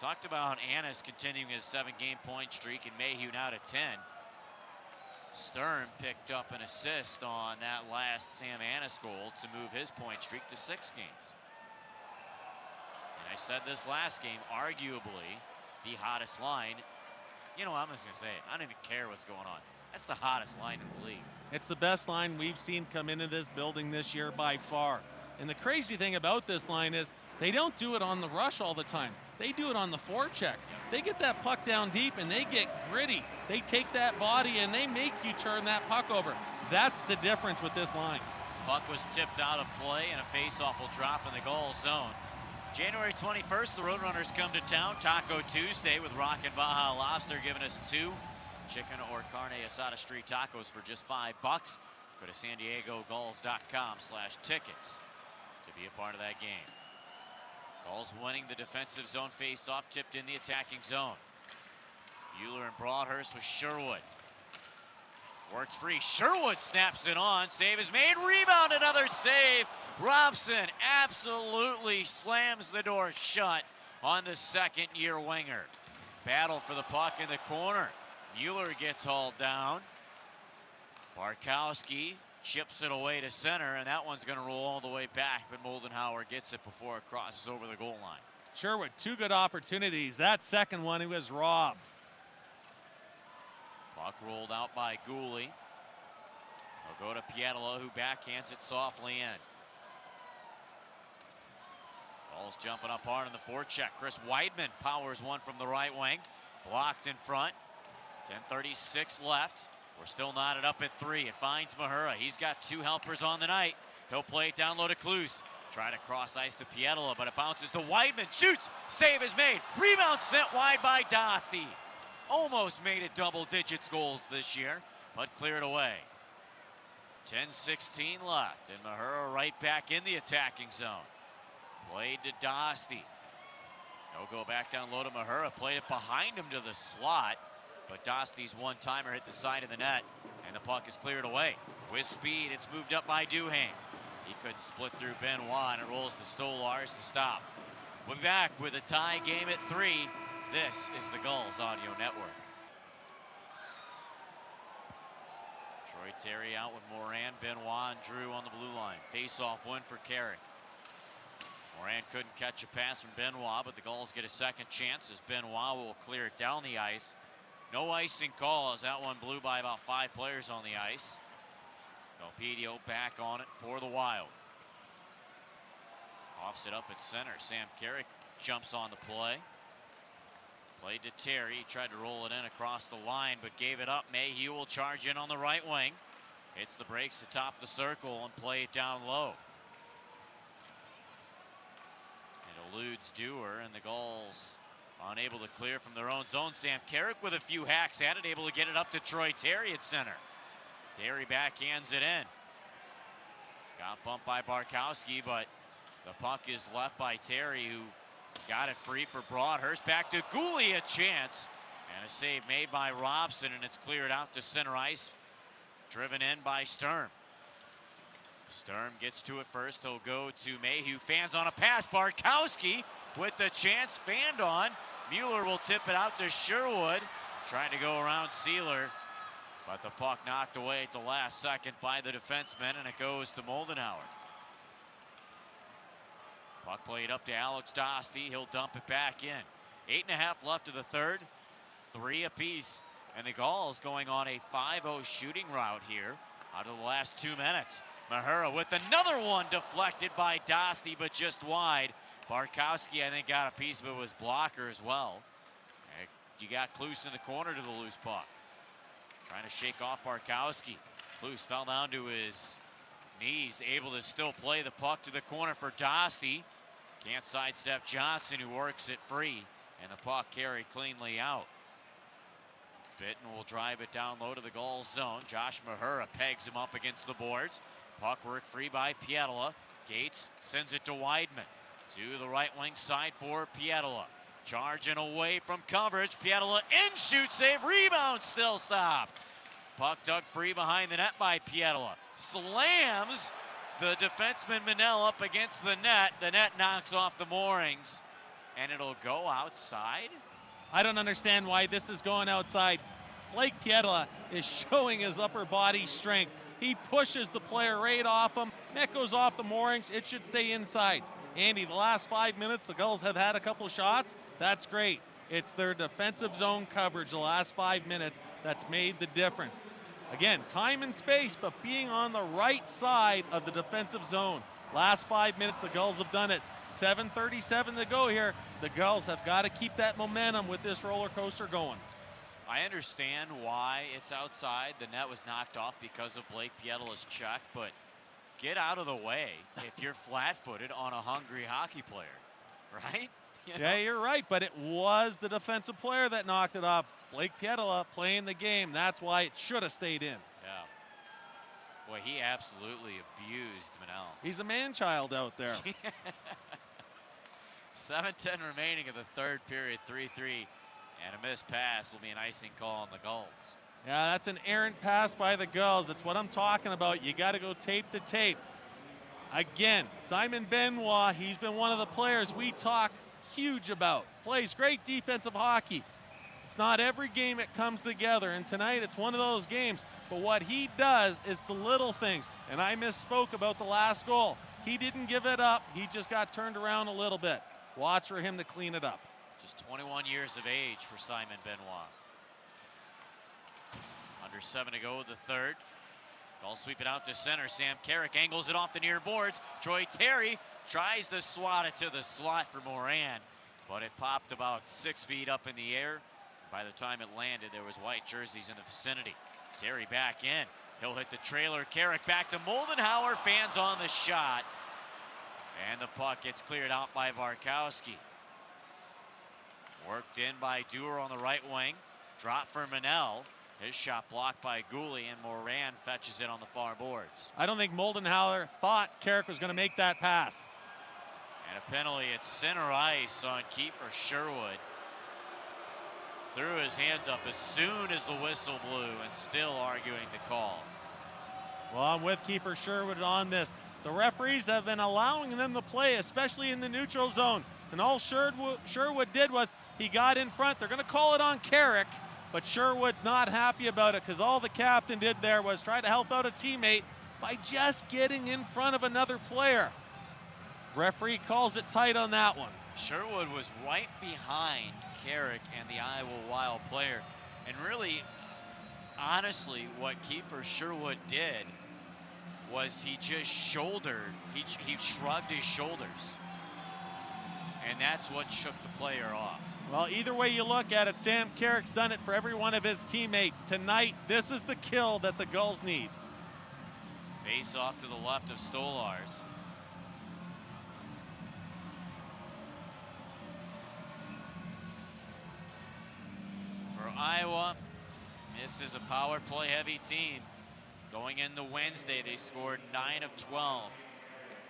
Talked about Annis continuing his 7-game point streak and Mayhew now to 10. Stern picked up an assist on that last Sam Annis goal to move his point streak to 6 games. And I said this last game, arguably the hottest line. You know, I'm just gonna say it. I don't even care what's going on. That's the hottest line in the league. It's the best line we've seen come into this building this year by far. And the crazy thing about this line is they don't do it on the rush all the time. They do it on the forecheck. They get that puck down deep and they get gritty. They take that body and they make you turn that puck over. That's the difference with this line. Puck was tipped out of play and a faceoff will drop in the goal zone. January 21st, the Roadrunners come to town. Taco Tuesday with Rockin' Baja Lobster giving us 2 chicken or carne asada street tacos for just $5. Go to SanDiegoGulls.com/tickets to be a part of that game. Gulls winning the defensive zone face-off, tipped in the attacking zone. Bueller and Broadhurst with Sherwood. Worked free. Sherwood snaps it on. Save is made. Rebound, another save. Robson absolutely slams the door shut on the second-year winger. Battle for the puck in the corner. Mueller gets hauled down. Barkowski chips it away to center, and that one's going to roll all the way back, but Moldenhauer gets it before it crosses over the goal line. Sherwood, 2 good opportunities. That second one, he was robbed. Puck rolled out by Gooley. They'll go to Pietila, who backhands it softly in. Ball's jumping up hard in the forecheck. Chris Weidman powers one from the right wing. Blocked in front. 10:36 left. We're still knotted up at 3. It finds Mahura. He's got 2 helpers on the night. He'll play it down low to Kluse. Try to cross ice to Pietila, but it bounces to Weidman. Shoots. Save is made. Rebound sent wide by Dosty. Almost made it double digits goals this year, but cleared away. 10:16 left, and Mahura right back in the attacking zone. Played to Dosty. He'll go back down low to Mahura. Played it behind him to the slot. But Dosty's one-timer hit the side of the net, and the puck is cleared away. With speed, it's moved up by Duhaime. He couldn't split through Benoit, and it rolls to Stolars to stop. We'll be back with a tie game at 3. This is the Gulls Audio Network. Troy Terry out with Moran, Benoit, and Drew on the blue line. Face-off win for Carrick. Moran couldn't catch a pass from Benoit, but the Gulls get a second chance as Benoit will clear it down the ice. No icing call as that one blew by about 5 players on the ice. Belpedio back on it for the Wild. Offs it up at center. Sam Carrick jumps on the play. Played to Terry. He tried to roll it in across the line, but gave it up. Mayhew will charge in on the right wing. Hits the brakes to top the circle and play it down low. It eludes Dewar, and the Gulls unable to clear from their own zone. Sam Carrick with a few hacks at it, able to get it up to Troy Terry at center. Terry backhands it in. Got bumped by Barkowski, but the puck is left by Terry, who got it free for Broadhurst. Back to Gooley, a chance. And a save made by Robson, and it's cleared out to center ice. Driven in by Sturm. Sturm gets to it first. He'll go to Mayhew. Fans on a pass. Barkowski with the chance. Fanned on. Mueller will tip it out to Sherwood. Trying to go around Sealer. But the puck knocked away at the last second by the defenseman, and it goes to Moldenhauer. Puck played up to Alex Dosty. He'll dump it back in. 8.5 left of the third. 3 apiece. And the Gulls going on a 5-0 shooting route here out of the last 2 minutes. Mahura with another one deflected by Dosty, but just wide. Barkowski, I think, got a piece of it with his blocker as well. You got Kluse in the corner to the loose puck. Trying to shake off Barkowski. Kluse fell down to his knees, able to still play the puck to the corner for Dosty. Can't sidestep Johnson, who works it free, and the puck carried cleanly out. Bitten will drive it down low to the Gulls zone. Josh Mahura pegs him up against the boards. Puck work free by Pietila. Gates sends it to Weidman. To the right wing side for Pietila. Charging away from coverage. Pietila in, shoot, save, rebound, still stopped. Puck dug free behind the net by Pietila. Slams the defenseman Manel up against the net. The net knocks off the moorings. and it'll go outside? I don't understand why this is going outside. Blake Pietila is showing his upper body strength. He pushes the player right off him. Net goes off the moorings. It should stay inside. Andy, the last 5 minutes, the Gulls have had a couple shots. That's great. It's their defensive zone coverage the last 5 minutes that's made the difference. Again, time and space, but being on the right side of the defensive zone. Last 5 minutes, the Gulls have done it. 7:37 to go here. The Gulls have got to keep that momentum with this roller coaster going. I understand why it's outside. The net was knocked off because of Blake Pietila's check, but get out of the way if you're flat-footed on a hungry hockey player, right? Yeah, you're right, but it was the defensive player that knocked it off. Blake Pietila playing the game. That's why it should have stayed in. Yeah. Boy, he absolutely abused Manel. He's a man-child out there. 7:10 remaining of the third period, 3-3. And a missed pass will be an icing call on the Gulls. Yeah, that's an errant pass by the Gulls. That's what I'm talking about. You got to go tape to tape. Again, Simon Benoit, he's been one of the players we talk huge about. Plays great defensive hockey. It's not every game it comes together, and tonight it's one of those games. But what he does is the little things. And I misspoke about the last goal. He didn't give it up. He just got turned around a little bit. Watch for him to clean it up. Just 21 years of age for Simon Benoit. Under 7 to go, the third. Gulls sweep it out to center. Sam Carrick angles it off the near boards. Troy Terry tries to swat it to the slot for Moran, but it popped about 6 feet up in the air. By the time it landed, there was white jerseys in the vicinity. Terry back in. He'll hit the trailer. Carrick back to Moldenhauer. Fans on the shot. And the puck gets cleared out by Varkowski. Worked in by Dewar on the right wing. Drop for Manel. His shot blocked by Gooley, and Moran fetches it on the far boards. I don't think Moldenhauer thought Carrick was going to make that pass. And a penalty at center ice on Kiefer Sherwood. Threw his hands up as soon as the whistle blew and still arguing the call. Well, I'm with Kiefer Sherwood on this. The referees have been allowing them to play, especially in the neutral zone. And all Sherwood did was he got in front. They're going to call it on Carrick, but Sherwood's not happy about it because all the captain did there was try to help out a teammate by just getting in front of another player. Referee calls it tight on that one. Sherwood was right behind Carrick and the Iowa Wild player. And really, honestly, what Kiefer Sherwood did was he just shouldered, he shrugged his shoulders. And that's what shook the player off. Well, either way you look at it, Sam Carrick's done it for every one of his teammates. Tonight, this is the kill that the Gulls need. Face off to the left of Stolars. For Iowa, this is a power play heavy team. Going into Wednesday, they scored 9 of 12.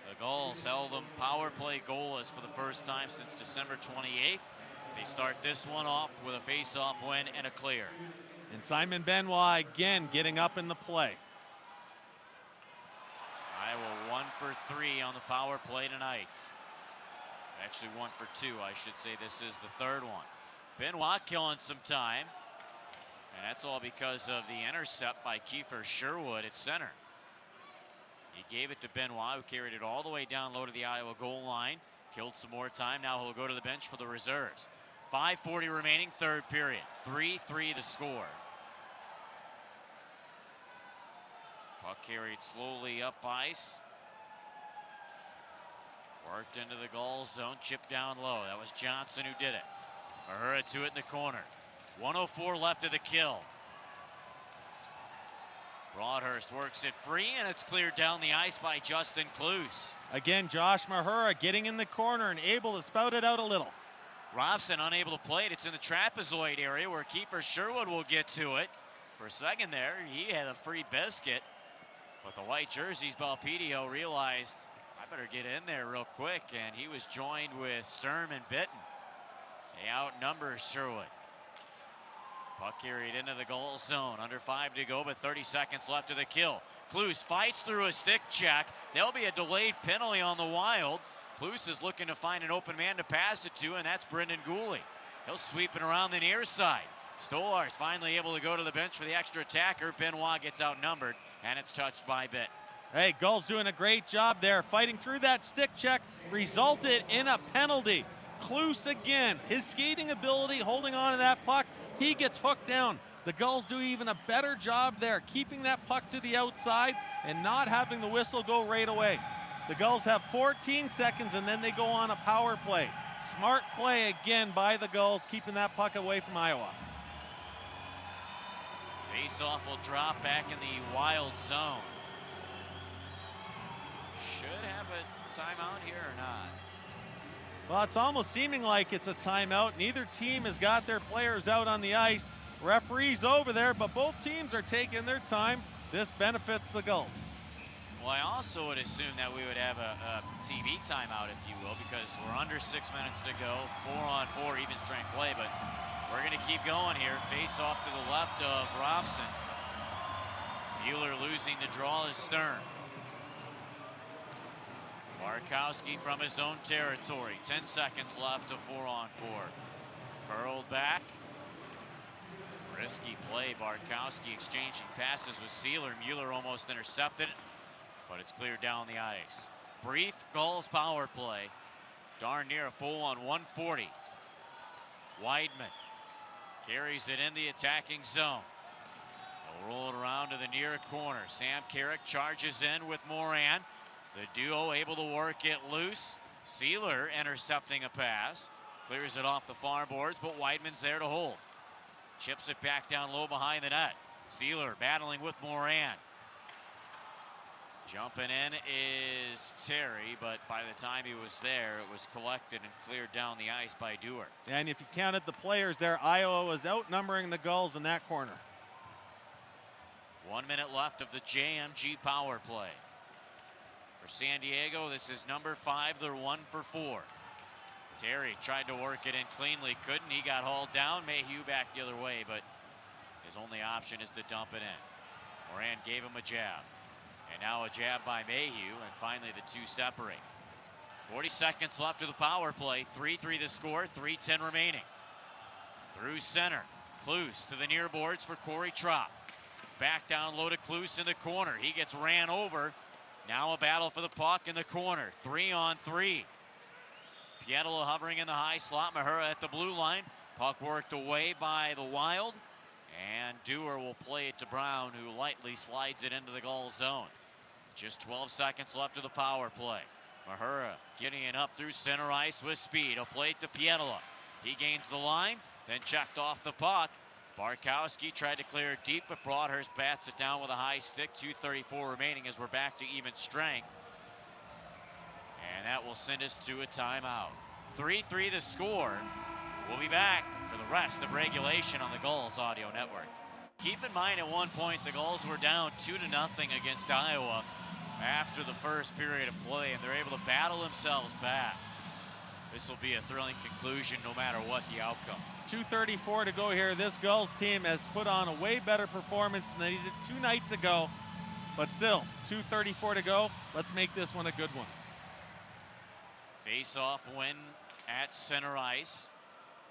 The Gulls held them power play goalless for the first time since December 28th. They start this one off with a face-off win and a clear. And Simon Benoit again getting up in the play. Iowa 1 for 3 on the power play tonight. Actually 1 for 2, I should say. This is the third one. Benoit killing some time. And that's all because of the intercept by Kiefer Sherwood at center. He gave it to Benoit, who carried it all the way down low to the Iowa goal line. Killed some more time. Now he'll go to the bench for the reserves. 5:40 remaining, third period. 3-3 the score. Puck carried slowly up ice. Worked into the Gulls zone, chipped down low. That was Johnson who did it. Mahura to it in the corner. 1:04 left of the kill. Broadhurst works it free, and it's cleared down the ice by Justin Kloos. Again, Josh Mahura getting in the corner and able to spout it out a little. Robson unable to play it. It's in the trapezoid area where Kiefer Sherwood will get to it. For a second there, he had a free biscuit. But the white jerseys, Belpedio realized, I better get in there real quick, and he was joined with Sturm and Bitten. They outnumber Sherwood. Puck carried into the goal zone. Under 5 to go, but 30 seconds left of the kill. Kloos fights through a stick check. There'll be a delayed penalty on the Wild. Klus is looking to find an open man to pass it to, and that's Brendan Gooley. He'll sweep it around the near side. Stolarz finally able to go to the bench for the extra attacker. Benoit gets outnumbered, and it's touched by Bitt. Hey, Gulls doing a great job there, fighting through that stick check, resulted in a penalty. Klus again, his skating ability, holding on to that puck, he gets hooked down. The Gulls do even a better job there, keeping that puck to the outside and not having the whistle go right away. The Gulls have 14 seconds and then they go on a power play. Smart play again by the Gulls, keeping that puck away from Iowa. Face-off will drop back in the Wild zone. Should have a timeout here or not? Well, it's almost seeming like it's a timeout. Neither team has got their players out on the ice. Referee's over there, but both teams are taking their time. This benefits the Gulls. Well, I also would assume that we would have a TV timeout, if you will, because we're under 6 minutes to go. 4-on-4 even strength play, but we're going to keep going here. Face off to the left of Robson. Mueller losing the draw is Stern. Barkowski from his own territory. 10 seconds left of 4-on-4. Curled back. Risky play. Barkowski exchanging passes with Sealer. Mueller almost intercepted it, but it's cleared down the ice. Brief Gulls power play. Darn near a full on 140. Weidman carries it in the attacking zone. They'll roll it around to the near corner. Sam Carrick charges in with Moran. The duo able to work it loose. Sealer intercepting a pass. Clears it off the far boards, but Weidman's there to hold. Chips it back down low behind the net. Sealer battling with Moran. Jumping in is Terry, but by the time he was there, it was collected and cleared down the ice by Dewar. And if you counted the players there, Iowa was outnumbering the Gulls in that corner. 1 minute left of the JMG power play. For San Diego, this is number 5. They're 1 for 4. Terry tried to work it in cleanly, couldn't. He got hauled down. Mayhew back the other way, but his only option is to dump it in. Moran gave him a jab. And now a jab by Mayhew, and finally the two separate. 40 seconds left of the power play. 3-3 the score, 3:10 remaining. Through center. Klus to the near boards for Corey Trop. Back down low to Klus in the corner. He gets ran over. Now a battle for the puck in the corner. 3-on-3. Pietila hovering in the high slot. Mahura at the blue line. Puck worked away by the Wild. And Dewar will play it to Brown, who lightly slides it into the goal zone. Just 12 seconds left of the power play. Mahura getting it up through center ice with speed. He'll play it to Pietila. He gains the line, then checked off the puck. Barkowski tried to clear it deep, but Broadhurst bats it down with a high stick. 2:34 remaining as we're back to even strength. And that will send us to a timeout. 3-3 the score. We'll be back for the rest of regulation on the Gulls Audio Network. Keep in mind, at one point, the Gulls were down 2-0 against Iowa after the first period of play, and they're able to battle themselves back. This will be a thrilling conclusion no matter what the outcome. 2:34 to go here. This Gulls team has put on a way better performance than they did 2 nights ago, but still, 2:34 to go. Let's make this one a good one. Face-off win at center ice.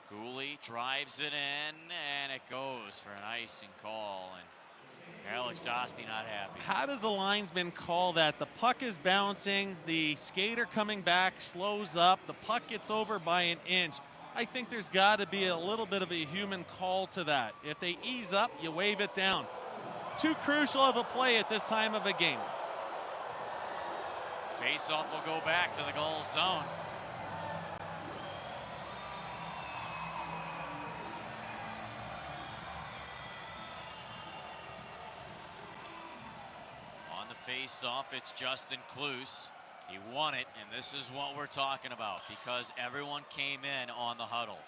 Gooley drives it in, and it goes for an icing call, and Alex Dostie not happy. How does a linesman call that? The puck is bouncing, the skater coming back slows up, the puck gets over by an inch. I think there's got to be a little bit of a human call to that. If they ease up, you wave it down. Too crucial of a play at this time of a game. Face-off will go back to the goal zone. On the face-off, it's Justin Klus. He won it, and this is what we're talking about, because everyone came in on the huddle.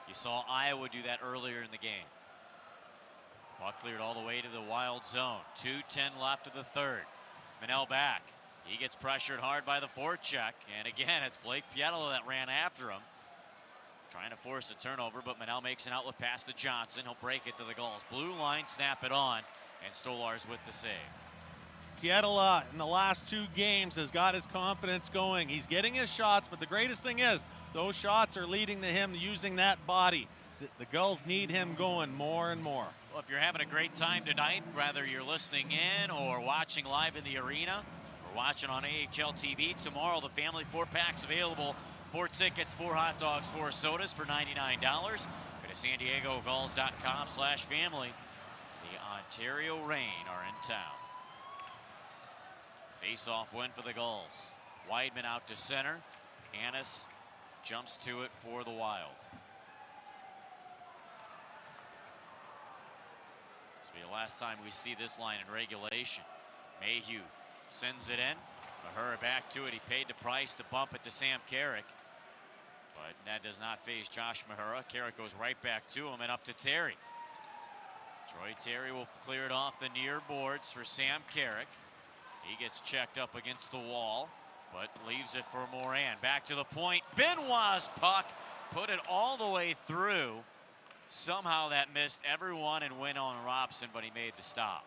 You saw Iowa do that earlier in the game. Puck cleared all the way to the Wild zone. 2:10 left of the third. Manel back. He gets pressured hard by the forecheck, and again, it's Blake Pietila that ran after him, trying to force a turnover, but Manel makes an outlet pass to Johnson. He'll break it to the Gulls. Blue line, snap it on, and Stolarz with the save. Kietala in the last 2 games has got his confidence going. He's getting his shots, but the greatest thing is those shots are leading to him using that body. The Gulls need him going more and more. Well, if you're having a great time tonight, whether you're listening in or watching live in the arena or watching on AHL TV, tomorrow the family 4-pack's available. 4 tickets, 4 hot dogs, 4 sodas for $99. Go to SanDiegoGulls.com/family. The Ontario Reign are in town. Face-off win for the Gulls. Weidman out to center. Annis jumps to it for the Wild. This will be the last time we see this line in regulation. Mayhew sends it in. Mahura back to it. He paid the price to bump it to Sam Carrick. But that does not phase Josh Mahura. Carrick goes right back to him and up to Terry. Troy Terry will clear it off the near boards for Sam Carrick. He gets checked up against the wall, but leaves it for Moran. Back to the point. Benoit's puck put it all the way through. Somehow that missed everyone and went on Robson, but he made the stop.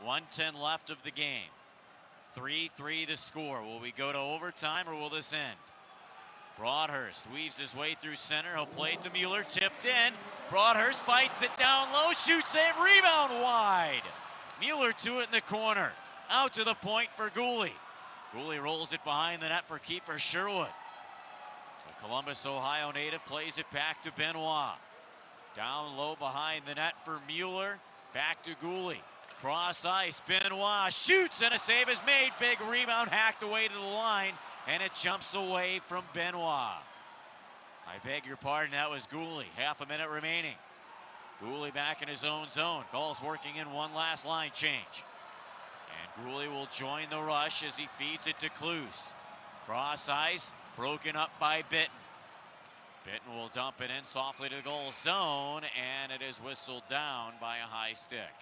1:10 left of the game. 3-3 the score. Will we go to overtime or will this end? Broadhurst weaves his way through center. He'll play it to Mueller. Tipped in. Broadhurst fights it down low. Shoots save. Rebound wide. Mueller to it in the corner. Out to the point for Gooley. Gooley rolls it behind the net for Kiefer Sherwood. The Columbus, Ohio native plays it back to Benoit. Down low behind the net for Mueller. Back to Gooley. Cross ice. Benoit shoots and a save is made. Big rebound hacked away to the line. And it jumps away from Benoit. I beg your pardon, that was Gooley. Half a minute remaining. Gooley back in his own zone. Gulls working in one last line change. And Gooley will join the rush as he feeds it to Kluse. Cross ice, broken up by Bitten. Bitten will dump it in softly to the goal zone, and it is whistled down by a high stick.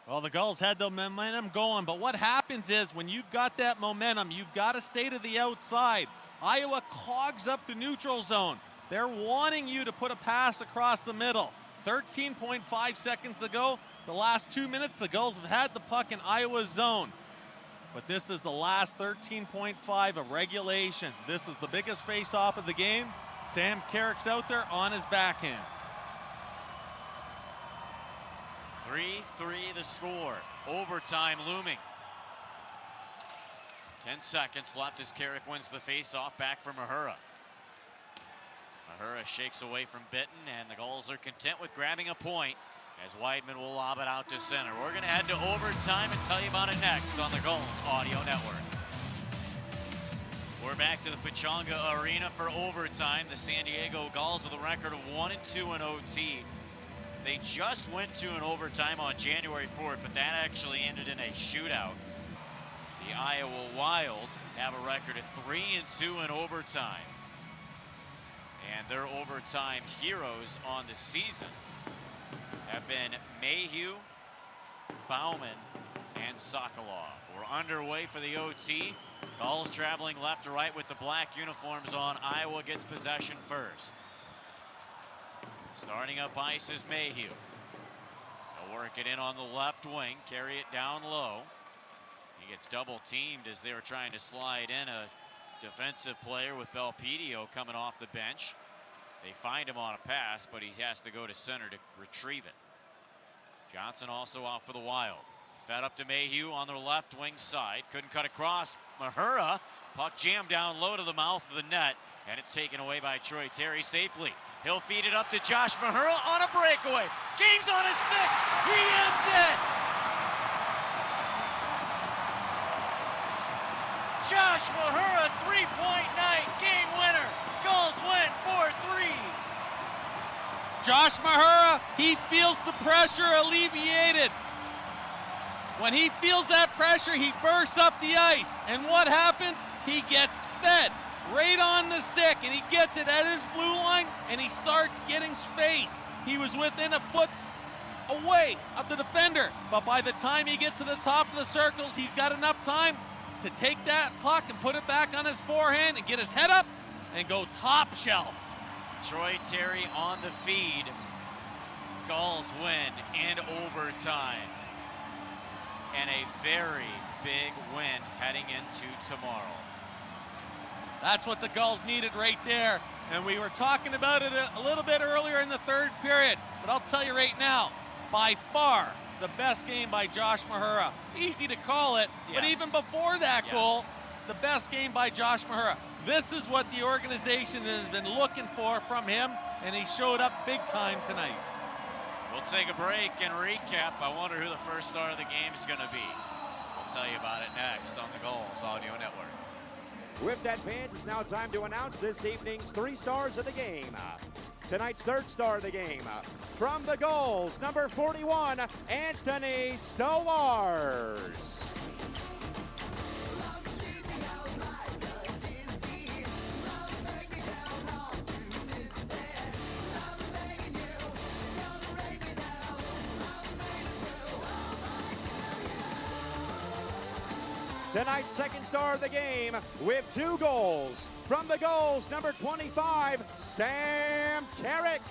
Well, the Gulls had the momentum going, but what happens is when you've got that momentum, you've got to stay to the outside. Iowa clogs up the neutral zone. They're wanting you to put a pass across the middle. 13.5 seconds to go. The last 2 minutes, the Gulls have had the puck in Iowa's zone. But this is the last 13.5 of regulation. This is the biggest face-off of the game. Sam Carrick's out there on his backhand. 3-3 the score. Overtime looming. 10 seconds left as Carrick wins the face-off back for Mahura. Mahura shakes away from Bitten, and the Gulls are content with grabbing a point as Weidman will lob it out to center. We're going to head to overtime and tell you about it next on the Gulls Audio Network. We're back to the Pechanga Arena for overtime. The San Diego Gulls with a record of 1-2 in OT. They just went to an overtime on January 4th, but that actually ended in a shootout. The Iowa Wild have a record of 3-2 in overtime. And their overtime heroes on the season have been Mayhew, Bauman, and Sokolov. We're underway for the OT. Gulls traveling left to right with the black uniforms on. Iowa gets possession first. Starting up ice is Mayhew. They'll work it in on the left wing, carry it down low. He gets double teamed as they were trying to slide in a defensive player with Belpedio coming off the bench. They find him on a pass, but he has to go to center to retrieve it. Johnson also out for the Wild. Fed up to Mayhew on the left wing side. Couldn't cut across. Mahura. Puck jammed down low to the mouth of the net, and it's taken away by Troy Terry safely. He'll feed it up to Josh Mahura on a breakaway. Game's on his stick. He ends it. Josh Mahura, 3-point night, game winner. Gulls win 4-3. Josh Mahura, he feels the pressure alleviated. When he feels that pressure, he bursts up the ice. And what happens? He gets fed right on the stick, and he gets it at his blue line, and he starts getting space. He was within a foot away of the defender, but by the time he gets to the top of the circles, he's got enough time to take that puck and put it back on his forehand and get his head up and go top shelf. Troy Terry on the feed. Gulls win in overtime. and a very big win heading into tomorrow. That's what the Gulls needed right there. And we were talking about it a little bit earlier in the third period. But I'll tell you right now, by far the best game by Josh Mahura. Easy to call it, but even before that goal, the best game by Josh Mahura. This is what the organization has been looking for from him, and he showed up big time tonight. We'll take a break and recap. I wonder who the first star of the game is going to be. We'll tell you about it next on the Gulls Audio Network. With that, fans, it's now time to announce this evening's 3 stars of the game. Tonight's 3rd star of the game, from the Gulls, number 41, Anthony Stowars. Tonight's 2nd star of the game with 2 goals. From the Gulls, number 25, Sam Carrick.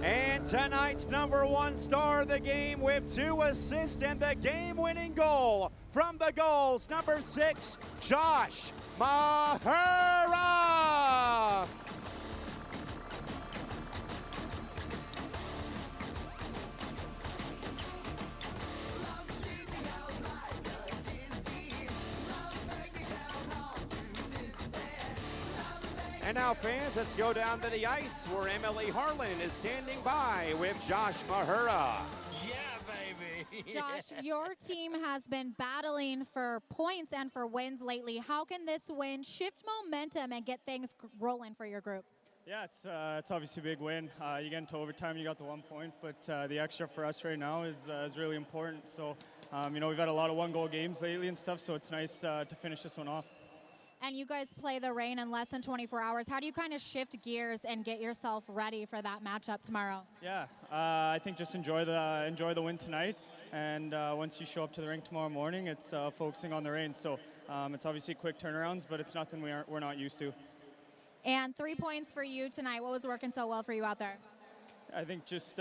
And tonight's number 1 star of the game with 2 assists and the game-winning goal from the Gulls, number 6, Josh Mahura. And now, fans, let's go down to the ice where Emily Harlan is standing by with Josh Mahura. Yeah, baby. Josh, your team has been battling for points and for wins lately. How can this win shift momentum and get things rolling for your group? Yeah, it's obviously a big win. You get into overtime, you got the 1 point, but the extra for us right now is really important. So, we've had a lot of 1-goal games lately and stuff, so it's nice to finish this one off. And you guys play the Reign in less than 24 hours. How do you kind of shift gears and get yourself ready for that matchup tomorrow? Yeah, I think just enjoy the win tonight, and once you show up to the rink tomorrow morning, it's focusing on the Reign. So it's obviously quick turnarounds, but it's nothing we're not used to. And 3 points for you tonight. What was working so well for you out there? I think just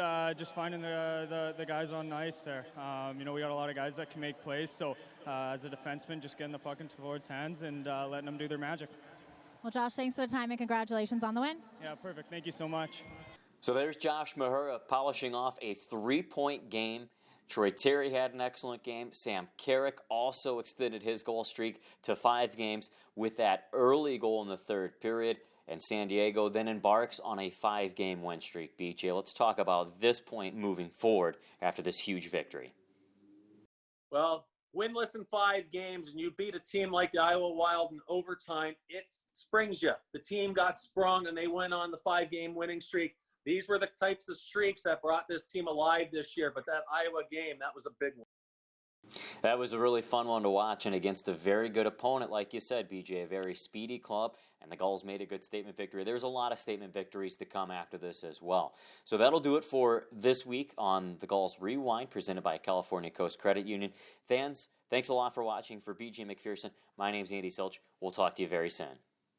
finding the guys on ice there. We got a lot of guys that can make plays, so as a defenseman, just getting the puck into the forwards' hands and letting them do their magic. Well, Josh, thanks for the time and congratulations on the win. Yeah, perfect. Thank you so much. So there's Josh Mahura polishing off a 3-point game. Troy Terry had an excellent game. Sam Carrick also extended his goal streak to 5 games with that early goal in the 3rd period. And San Diego then embarks on a 5-game win streak. BJ, let's talk about this point moving forward after this huge victory. Well, winless in 5 games and you beat a team like the Iowa Wild in overtime, it springs you. The team got sprung and they went on the 5-game winning streak. These were the types of streaks that brought this team alive this year, but that Iowa game, that was a big one. That was a really fun one to watch, and against a very good opponent, like you said, BJ, a very speedy club, and the Gulls made a good statement victory. There's a lot of statement victories to come after this as well. So that'll do it for this week on the Gulls Rewind, presented by California Coast Credit Union. Fans, thanks a lot for watching. For BJ McPherson, my name's Andy Silch. We'll talk to you very soon.